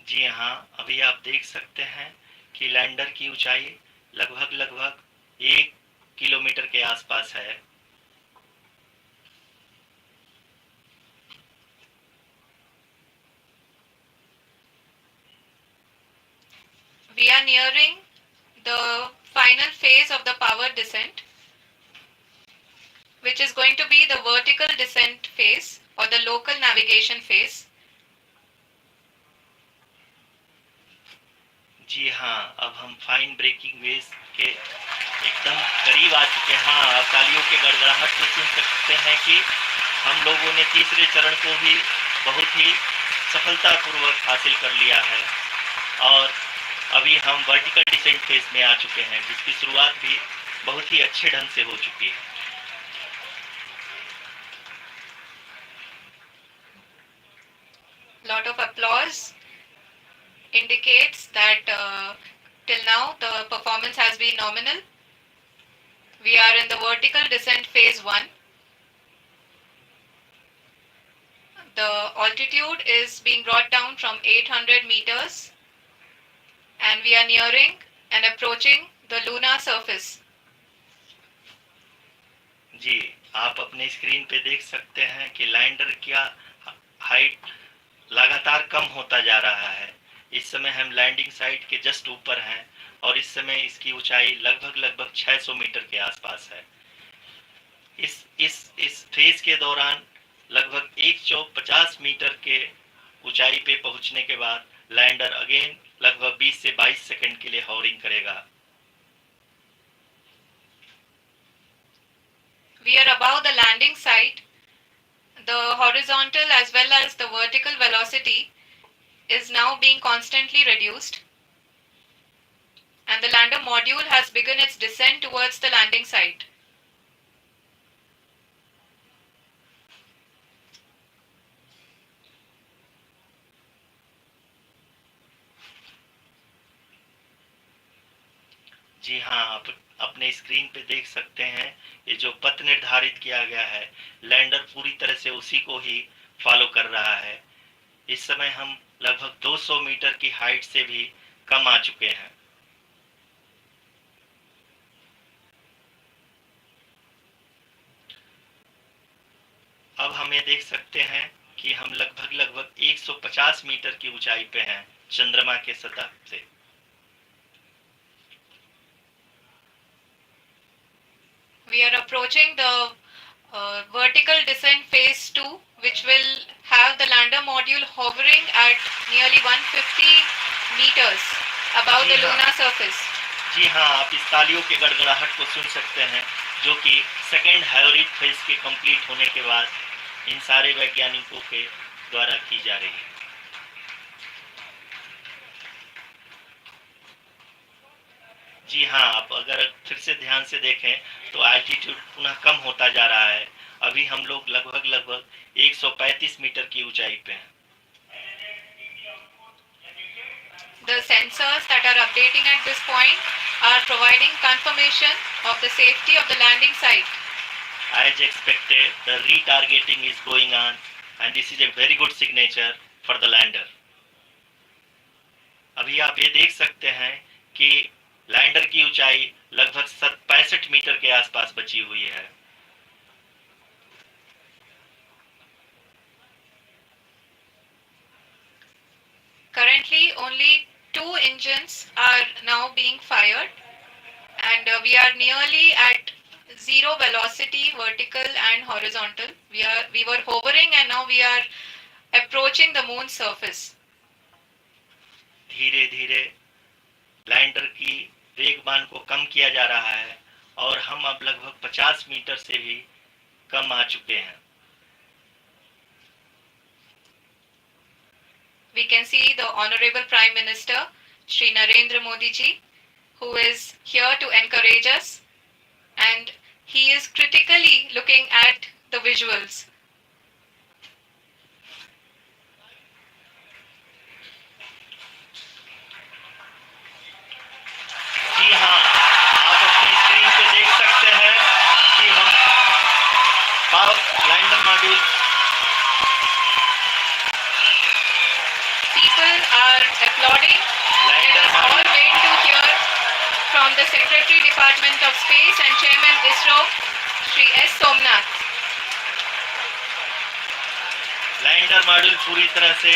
जी हाँ, अभी आप देख सकते हैं कि लैंडर की ऊंचाई लगभग लगभग 1 किलोमीटर के आसपास है। We are nearing the final phase of the power descent, which is going to be the vertical descent phase or the local navigation phase. जी हाँ, अब हम फाइन ब्रेकिंग वेव्स के एकदम करीब आ चुके हैं। हाँ, तालियों के गड़गड़ाहट से सुन सकते हैं कि हम लोगों ने तीसरे चरण को भी बहुत ही सफलतापूर्वक हासिल कर लिया है और अभी हम वर्टिकल डिसेंट फेज में आ चुके हैं, जिसकी शुरुआत भी बहुत ही अच्छे ढंग से हो चुकी है। Lot of applause indicates that till now the performance has been nominal. We are in the vertical descent phase 1. The altitude is being brought down from 800 meters and we are nearing and approaching the lunar surface. जी, आप अपने screen पे देख सकते हैं कि lander का height लगातार कम होता जा रहा है। इस समय हम लैंडिंग साइट के जस्ट ऊपर हैं और इस समय इसकी ऊंचाई लगभग 600 मीटर के आसपास है। इस फेज के दौरान लगभग 150 मीटर के ऊंचाई पे पहुंचने के बाद लैंडर अगेन लगभग 20 से 22 सेकंड के लिए हॉवरिंग करेगा। We are above the landing site. The horizontal as well as the vertical velocity is now being constantly reduced and the lander module has begun its descent towards the landing site. जी हाँ, आप अपने screen पे देख सकते हैं ये जो पथ निर्धारित किया गया है, लैंडर पूरी तरह से उसी को ही फॉलो कर रहा है। इस समय हम लगभग 200 मीटर की हाइट से भी कम आ चुके हैं। अब हम ये देख सकते हैं कि हम लगभग 150 मीटर की ऊंचाई पे हैं चंद्रमा के सतह से। We are approaching the vertical descent phase 2, which will have the lander module hovering at nearly 150 meters above the lunar surface. जी हाँ, आप इस तालियों के गड़गड़ाहट को सुन सकते हैं, जो कि सेकेंड हाइब्रिड फेज के कंप्लीट होने के बाद इन सारे वैज्ञानिकों के द्वारा की जा रही है। जी हाँ, आप अगर फिर से ध्यान से देखें तो एल्टीट्यूड पुनः कम होता जा रहा है। अभी हम लोग लगभग 135 मीटर की ऊंचाई पे हैं। The sensors that are updating at this point are providing confirmation of the safety of the landing site. As expected, the retargeting is going on and this is a very good signature for the lander. अभी आप ये देख सकते हैं कि lander की ऊंचाई लगभग 65 मीटर के आसपास बची हुई है। Currently, only 2 engines are now being fired, and we are nearly at zero velocity, vertical and horizontal. We were hovering, and now we are approaching the moon's surface. धीरे धीरे लैंडर की वेगमान को कम किया जा रहा है और हम अब लगभग 50 मीटर से भी कम आ चुके हैं। We can see the Honorable Prime Minister, Shri Narendra Modi ji, who is here to encourage us, and he is critically looking at the visuals. जी हाँ, आप अपनी स्क्रीन पे देख सकते हैं कि हम lander module People are applauding. They are all waiting to hear from the Secretary Department of Space and Chairman ISRO, Shri S. Somnath. Lander module पूरी तरह से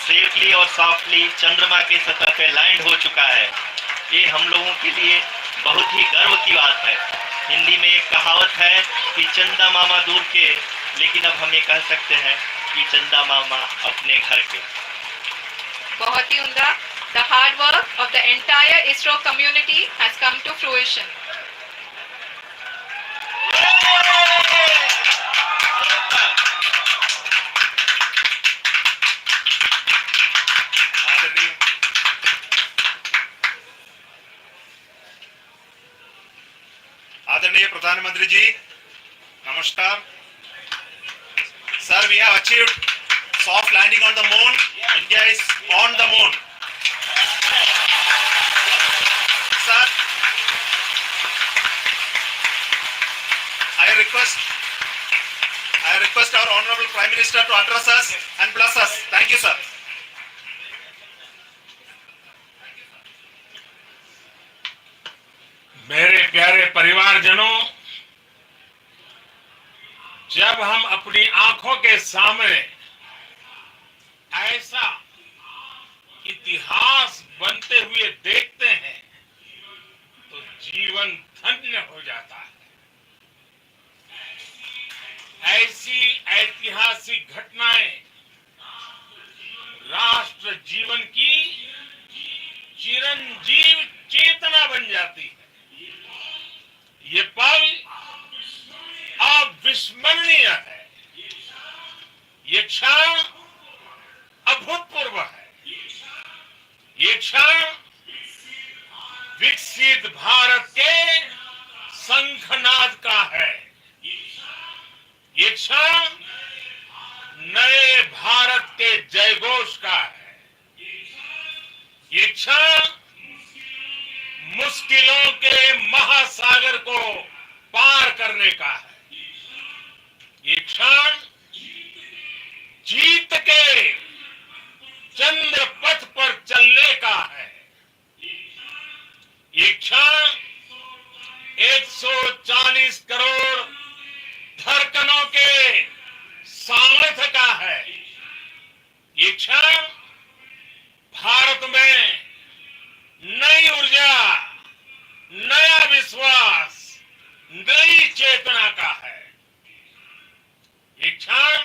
सेफली और सॉफ्टली चंद्रमा की सतह पे लैंड हो चुका है। ये हम लोगों के लिए बहुत ही गर्व की बात है। हिंदी में एक कहावत है कि चंदा मामा दूर के, लेकिन अब हम ये कह सकते हैं कि चंदा मामा अपने घर के। बहुत ही उम्दा। The hard work of the entire ISRO community has come to fruition. आदरणीय प्रधानमंत्री जी, नमस्कार। Sir, we have achieved soft landing on the moon. India is on the moon. Sir, I request our Honorable Prime Minister to address us and bless us. Thank you, sir. मेरे प्यारे परिवारजनों, जब हम अपनी आंखों के सामने ऐसा इतिहास बनते हुए देखते हैं तो जीवन धन्य हो जाता है। ऐसी ऐतिहासिक घटनाएं राष्ट्र जीवन की चिरंजीव चेतना बन जाती है। ये पल अविस्मरणीय है। ये क्षण अभूतपूर्व है। ये क्षण विकसित भारत के शंखनाद का है। ये क्षण नए भारत के जयघोष का है। ये क्षण मुश्किलों के महासागर को पार करने का है। ये क्षण जीत के चंद्र पथ पर चलने का है। ये क्षण 140 करोड़ धड़कनों के सामर्थ्य का है। ये क्षण भारत में नई ऊर्जा, नया विश्वास, नई चेतना का है। ये क्षण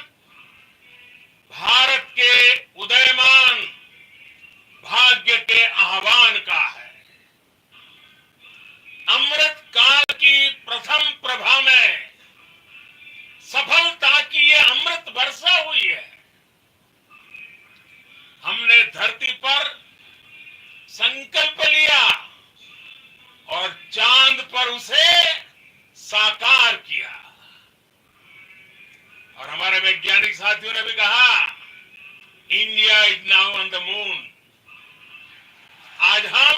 भारत के उदयमान भाग्य के आह्वान का है। अमृत काल की प्रथम प्रभा में सफलता की ये अमृत वर्षा हुई है। हमने धरती पर संकल्प लिया और चांद पर उसे साकार किया। और हमारे वैज्ञानिक साथियों ने भी कहा, India is now on the moon. आज हम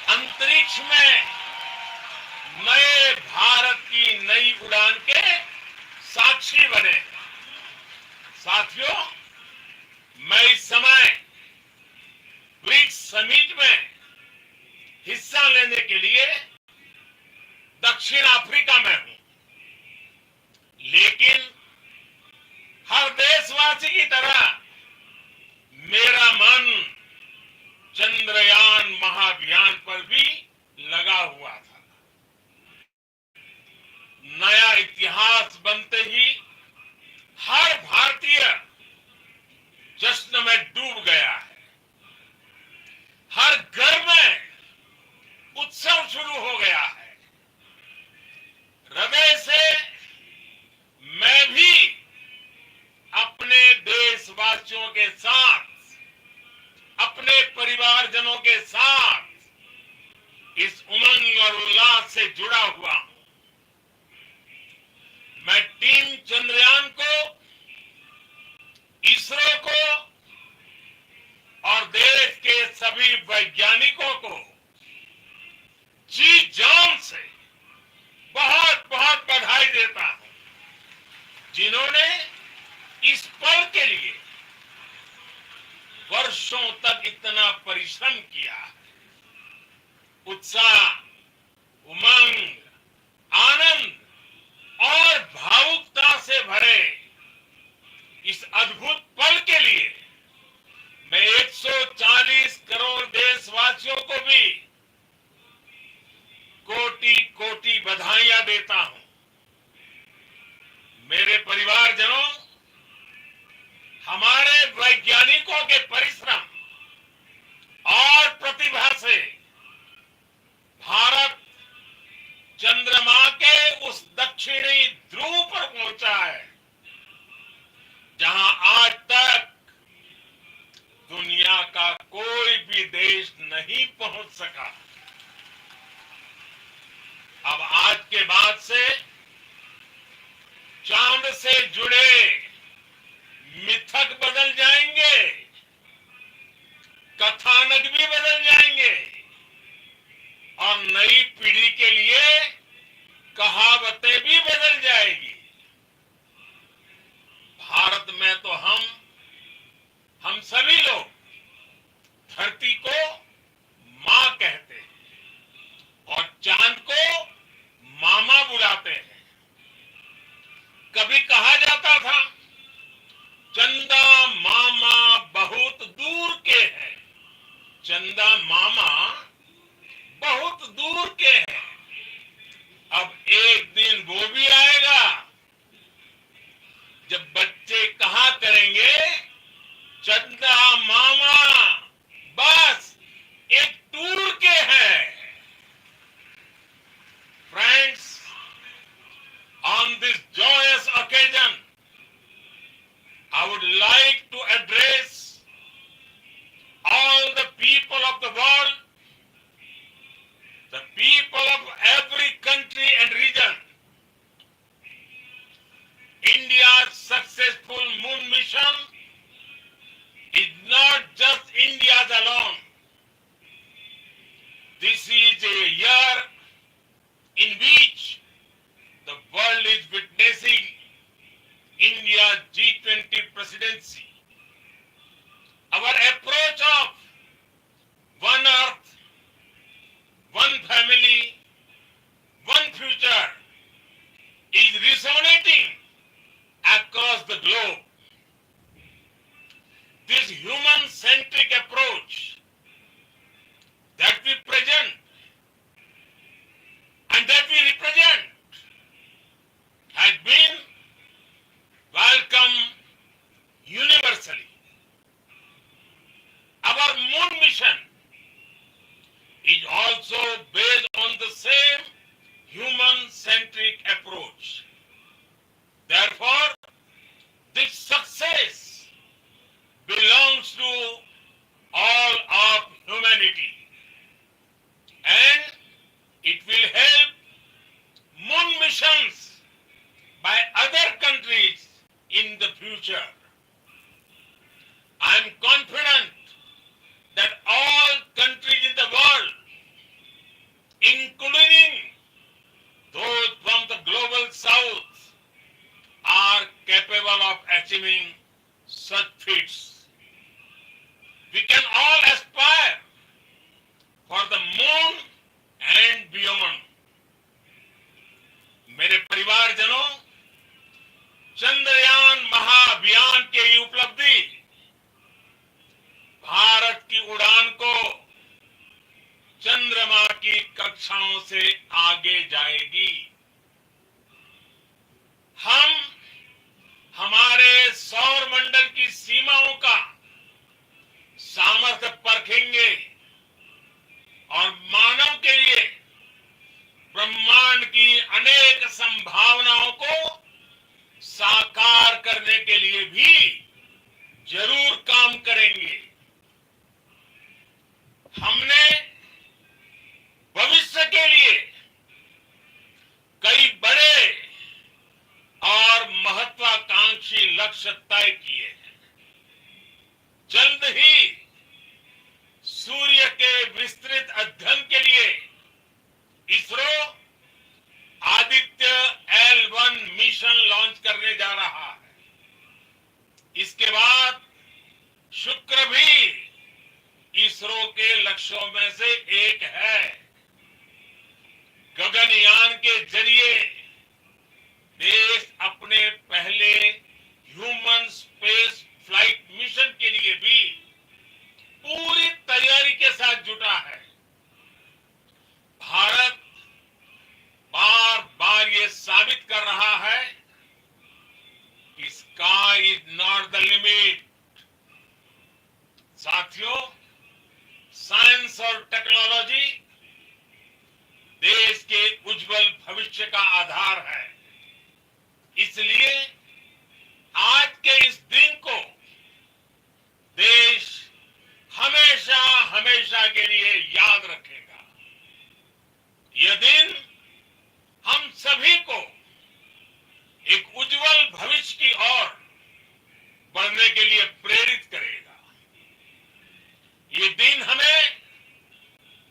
अंतरिक्ष में नए भारत की नई उड़ान के साक्षी बने। साथियों, मैं इस समय ब्रिक्स समिट में हिस्सा लेने के लिए दक्षिण अफ्रीका में हूं, लेकिन हर देशवासी की तरह मेरा मन चंद्रयान महाअभियान पर भी लगा हुआ था। नया इतिहास बनते ही हर भारतीय जश्न में डूब गया है। हर घर में उत्सव शुरू हो गया है। हृदय से मैं भी अपने देशवासियों के साथ, अपने परिवारजनों के साथ इस उमंग और उल्लास से जुड़ा हुआ हूं। मैं टीम चंद्रयान को, इसरो को और देश के सभी वैज्ञानिकों को जी जान से बहुत बहुत बधाई देता हूं, जिन्होंने इस पल के लिए वर्षों तक इतना परिश्रम किया। देता हूं। मेरे परिवारजनों, हमारे वैज्ञानिकों के परिश्रम और प्रतिभा से भारत चंद्रमा के उस दक्षिणी ध्रुव पर पहुंचा है जहां आज तक दुनिया का कोई भी देश नहीं पहुंच सका। अब आज के बाद से चांद से जुड़े मिथक बदल जाएंगे, कथानक भी बदल जाएंगे और नई पीढ़ी के लिए कहावतें भी बदल जाएगी। भारत में तो हम सभी लोग धरती को मां कहते हैं और चांद को मामा बुलाते हैं। कभी कहा जाता था चंदा मामा बहुत दूर के हैं, चंदा मामा बहुत दूर के हैं। अब एक दिन वो भी आएगा जब बच्चे कहा करेंगे चंदा मामा बस एक टूर के हैं। Friends, on this joyous occasion, I would like to address all the people of the world, the people of every country and region. India's successful moon mission is not just India's alone. This is a year in which the world is witnessing India's G20 presidency. Our approach of one earth, one family, one future is resonating across the globe. This human-centric approach that we present and that we represent has been welcomed universally. Our moon mission is also based on the same human-centric approach. Therefore, this success belongs to all of humanity, and it will help moon missions by other countries in the future. I am confident that all countries in the world, including those from the global south, are capable of achieving such feats. We can all aspire for the moon and beyond. मेरे परिवारजनों, चंद्रयान महाअभियान की ये उपलब्धि भारत की उड़ान को चंद्रमा की कक्षाओं से आगे जाएगी। हम हमारे सौर मंडल की सीमाओं का सामर्थ्य परखेंगे और मानव के लिए ब्रह्मांड की अनेक संभावनाओं को साकार करने के लिए भी जरूर काम करेंगे। हमने भविष्य के लिए कई बड़े और महत्वाकांक्षी लक्ष्य तय किए हैं। जल्द ही सूर्य के विस्तृत अध्ययन के लिए ISRO Aditya L1 mission launch करने जा रहा है। इसके बाद शुक्र भी इसरो के लक्ष्यों में से एक है। गगनयान के जरिए देश अपने पहले ह्यूमन स्पेस फ्लाइट मिशन के लिए भी पूरी तैयारी के साथ जुटा है। भारत बार बार great. साथियों, साइंस और टेक्नोलॉजी देश के उज्जवल भविष्य का आधार है। इसलिए आज के इस दिन को देश हमेशा हमेशा के लिए याद रखेगा। यह दिन हम सभी को एक उज्जवल भविष्य की ओर बढ़ने के लिए प्रेरित करेगा। ये दिन हमें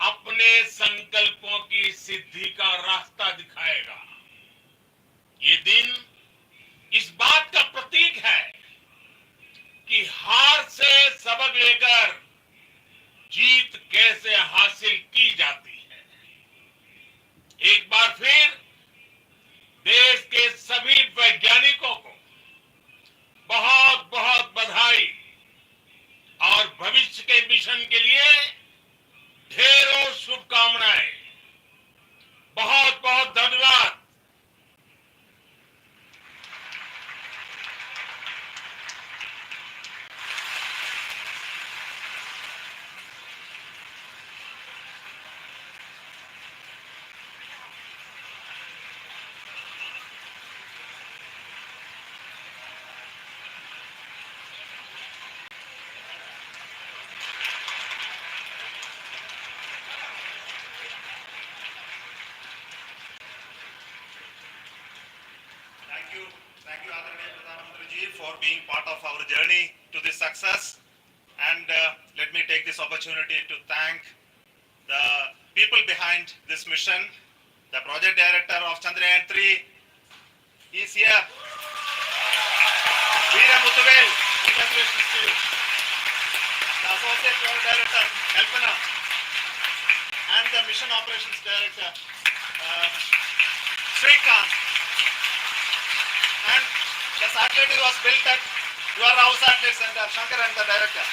अपने संकल्पों की सिद्धि का रास्ता दिखाएगा। ये दिन इस बात का प्रतीक है कि हार से सबक लेकर जीत कैसे हासिल की जाती है। एक बार फिर देश के सभी वैज्ञानिकों को बहुत बहुत बधाई और भविष्य के मिशन के लिए ढेरों शुभकामनाएं। बहुत बहुत धन्यवाद। Thank you, Adaraniya Pradhan Mantriji, for being part of our journey to this success. And let me take this opportunity to thank the people behind this mission. The project director of Chandrayaan 3 is here. Veera Muthuvel, congratulations to you. The associate project director, Kalpana, and the mission operations director, Srikanth. And the satellite was built at your house satellite center, Shankar and the director.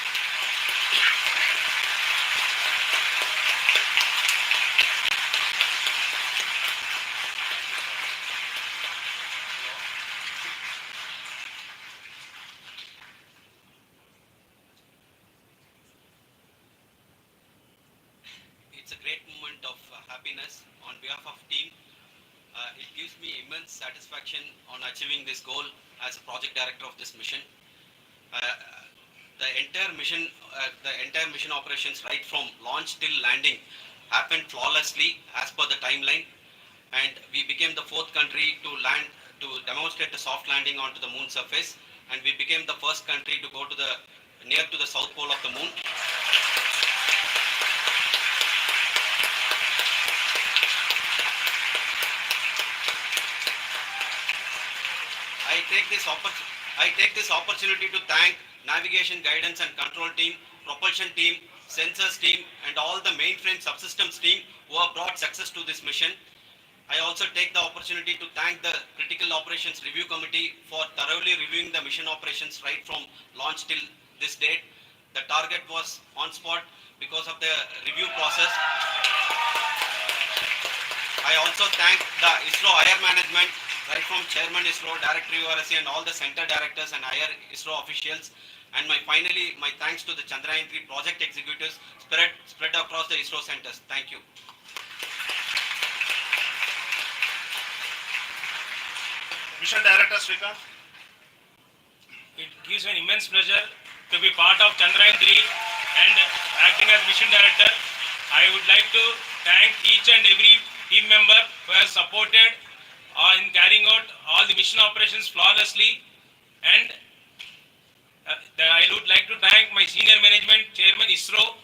It's a great moment of happiness on behalf of team. It gives me immense satisfaction on achieving this goal as a project director of this mission. The entire mission operations right from launch till landing happened flawlessly as per the timeline, and we became the fourth country to land to demonstrate the soft landing onto the moon surface, and we became the first country to go to the near to the south pole of the moon. I take this opportunity to thank navigation, guidance and control team, propulsion team, sensors team and all the mainframe subsystems team who have brought success to this mission. I also take the opportunity to thank the Critical Operations Review Committee for thoroughly reviewing the mission operations right from launch till this date. The target was on spot because of the review process. I also thank the ISRO higher management, right from Chairman ISRO, Director URSC and all the center directors and higher ISRO officials. And finally, my thanks to the Chandrayaan 3 project executives spread across the ISRO centers. Thank you. Mission Director Srikanth. It gives me immense pleasure to be part of Chandrayaan 3 and acting as Mission Director. I would like to thank each and every team member who has supported in carrying out all the mission operations flawlessly, and I would like to thank my senior management, Chairman ISRO,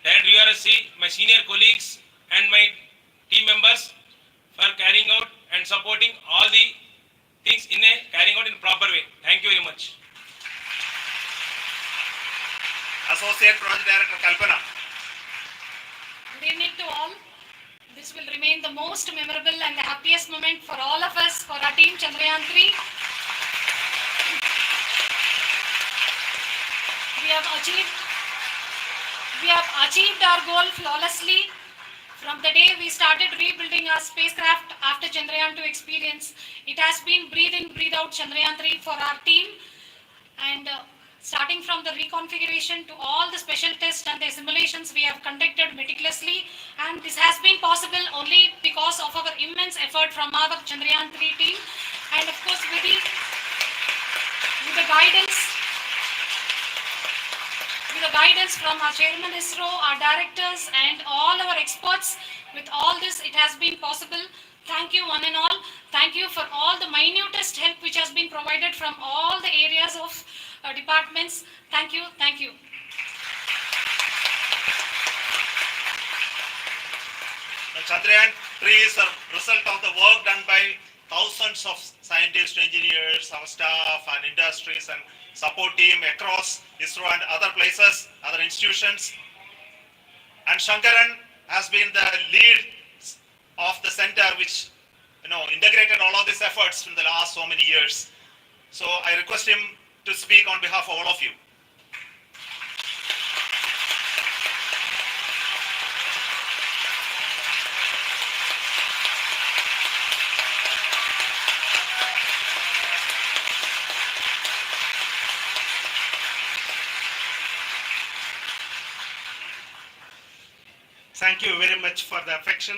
Director URSC, my senior colleagues and my team members for carrying out and supporting all the things carrying out in proper way. Thank you very much. Associate Project Director Kalpana. Good evening to all. This will remain the most memorable and the happiest moment for all of us, for our team Chandrayaan 3. We have achieved our goal flawlessly. From the day we started rebuilding our spacecraft after Chandrayaan 2 experience, it has been breathe in, breathe out Chandrayaan 3 for our team. And starting from the reconfiguration to all the special tests and the simulations we have conducted meticulously, and this has been possible only because of our immense effort from our Chandrayaan 3 team, and of course with the guidance from our chairman ISRO, our directors, and all our experts. With all this, it has been possible. Thank you, one and all. Thank you for all the minutest help which has been provided from all the areas of departments. Thank you. Thank you. Chandrayaan 3 is a result of the work done by thousands of scientists, engineers, our staff and industries and support team across ISRO and other places, other institutions. And Shankaran has been the lead of the center which integrated all of these efforts in the last so many years. So I request him to speak on behalf of all of you. Thank you very much for the affection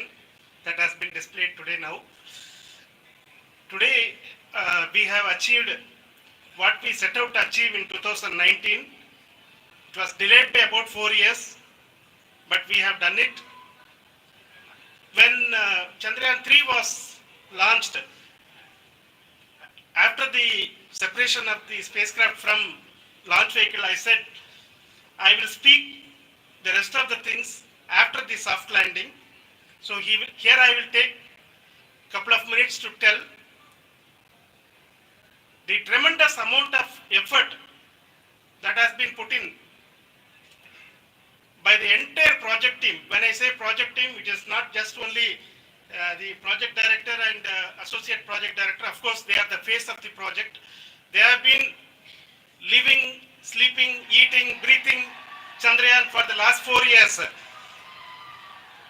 that has been displayed today now. Today, we have achieved what we set out to achieve in 2019. It was delayed by about 4 years, but we have done it. When Chandrayaan 3 was launched, after the separation of the spacecraft from launch vehicle, I said, I will speak the rest of the things after the soft landing. So here I will take a couple of minutes to tell the tremendous amount of effort that has been put in by the entire project team. When I say project team, it is not just only the project director and associate project director. Of course, they are the face of the project. They have been living, sleeping, eating, breathing Chandrayaan for the last 4 years.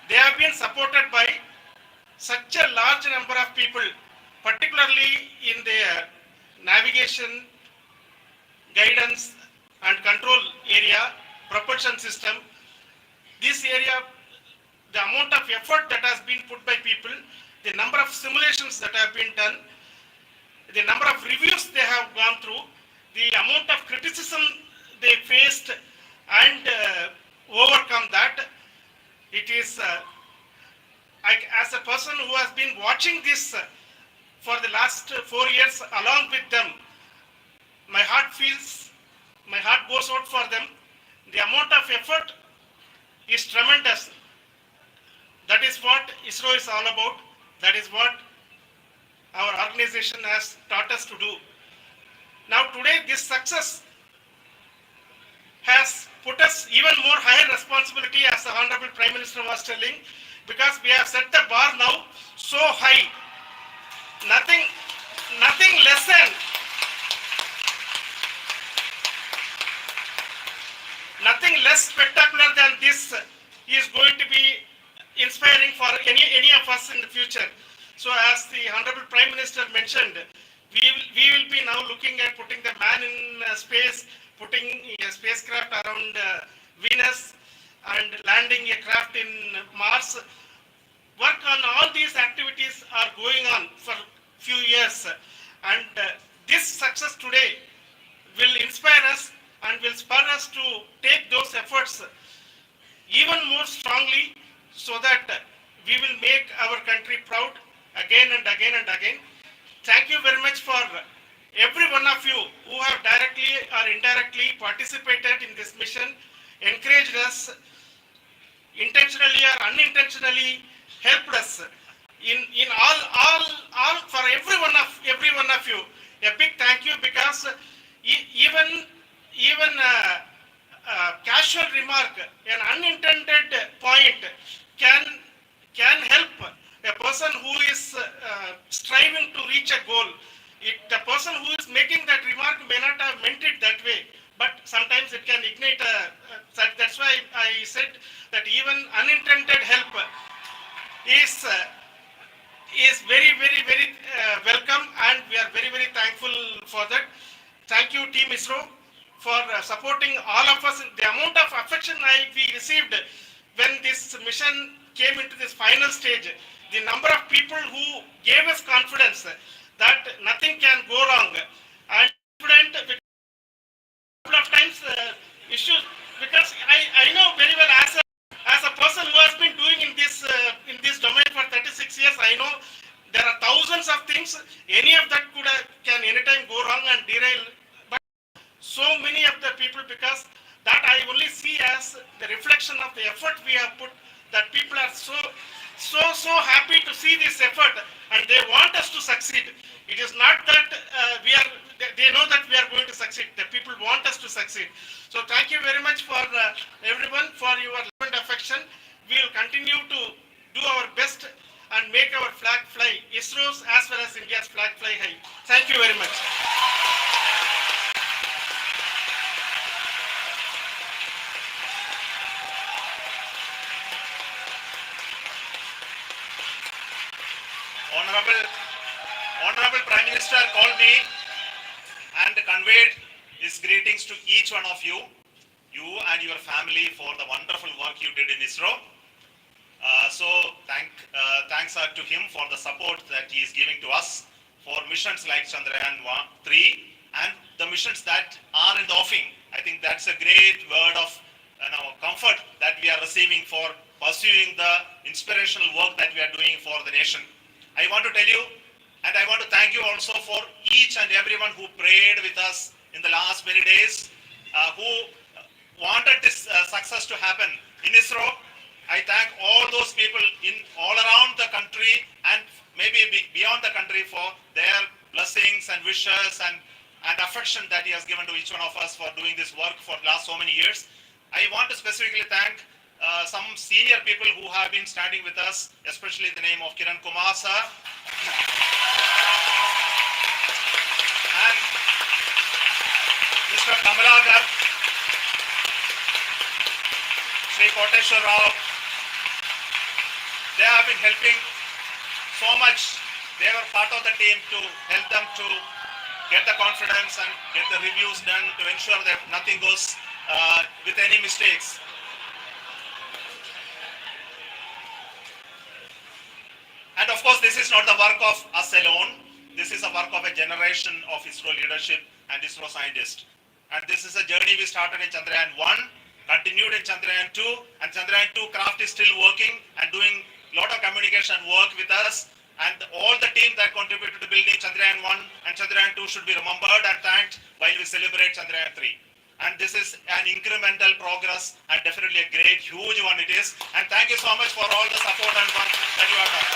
They have been supported by such a large number of people, particularly in the navigation, guidance and control area, propulsion system. This area, the amount of effort that has been put by people, the number of simulations that have been done, the number of reviews they have gone through, the amount of criticism they faced and overcome that. It is, as a person who has been watching this for the last 4 years along with them, my heart goes out for them. The amount of effort is tremendous. That is what ISRO is all about. That is what our organization has taught us to do. Now today this success has put us even more higher responsibility, as the Honorable Prime Minister was telling, because we have set the bar now so high. Nothing less than nothing less spectacular than this is going to be inspiring for any of us in the future. So as the Honorable Prime Minister mentioned, we will be now looking at putting the man in space, putting a spacecraft around Venus and landing a craft in Mars. Work on all these activities are going on for few years, and this success today will inspire us and will spur us to take those efforts even more strongly, so that we will make our country proud again and again and again. Thank you very much for every one of you who have directly or indirectly participated in this mission, encouraged us, intentionally or unintentionally helped us in all for every one of you. A big thank you, because even casual remark, an unintended point can help a person who is striving to reach a goal. The person who is making that remark may not have meant it that way, but sometimes it can ignite. That's why I said that even unintended help is very welcome, and we are very thankful for that. Thank you, Team ISRO, for supporting all of us. The amount of affection we received when this mission came into this final stage, the number of people who gave us confidence that nothing can go wrong, and confident couple of times issues, because I know very well as a person who has been doing in this domain for 36 years, I know there are thousands of things. Any of that can anytime go wrong and derail. But so many of the people, because that I only see as the reflection of the effort we have put. That people are so happy to see this effort, and they want us to succeed. It is not that they know that we are going to succeed. The people want us to succeed. So thank you very much for everyone for your love and affection. We will continue to do our best and make our flag fly, ISRO's as well as India's flag fly high. Thank you very much. Honorable Prime Minister called me and conveyed his greetings to each one of you and your family for the wonderful work you did in ISRO. Thanks are to him for the support that he is giving to us for missions like Chandrayaan 3 and the missions that are in the offing. I think that's a great word of comfort that we are receiving for pursuing the inspirational work that we are doing for the nation. I want to tell you, and I want to thank you also for each and everyone who prayed with us in the last many days, who wanted this success to happen in ISRO. I thank all those people in all around the country and maybe beyond the country for their blessings and wishes and affection that he has given to each one of us for doing this work for the last so many years. I want to specifically thank some senior people who have been standing with us, especially the name of Kiran Kumar sir and Mr. Kamalakar, Sri Koteshwar Rao. They have been helping so much. They were part of the team to help them to get the confidence and get the reviews done to ensure that nothing goes with any mistakes. And of course, this is not the work of us alone. This is a work of a generation of ISRO leadership and ISRO scientists. And this is a journey we started in Chandrayaan 1, continued in Chandrayaan 2, and Chandrayaan 2 craft is still working and doing a lot of communication work with us. And all the team that contributed to building Chandrayaan 1 and Chandrayaan 2 should be remembered and thanked while we celebrate Chandrayaan 3. And this is an incremental progress and definitely a great, huge one it is. And thank you so much for all the support and work that you have done.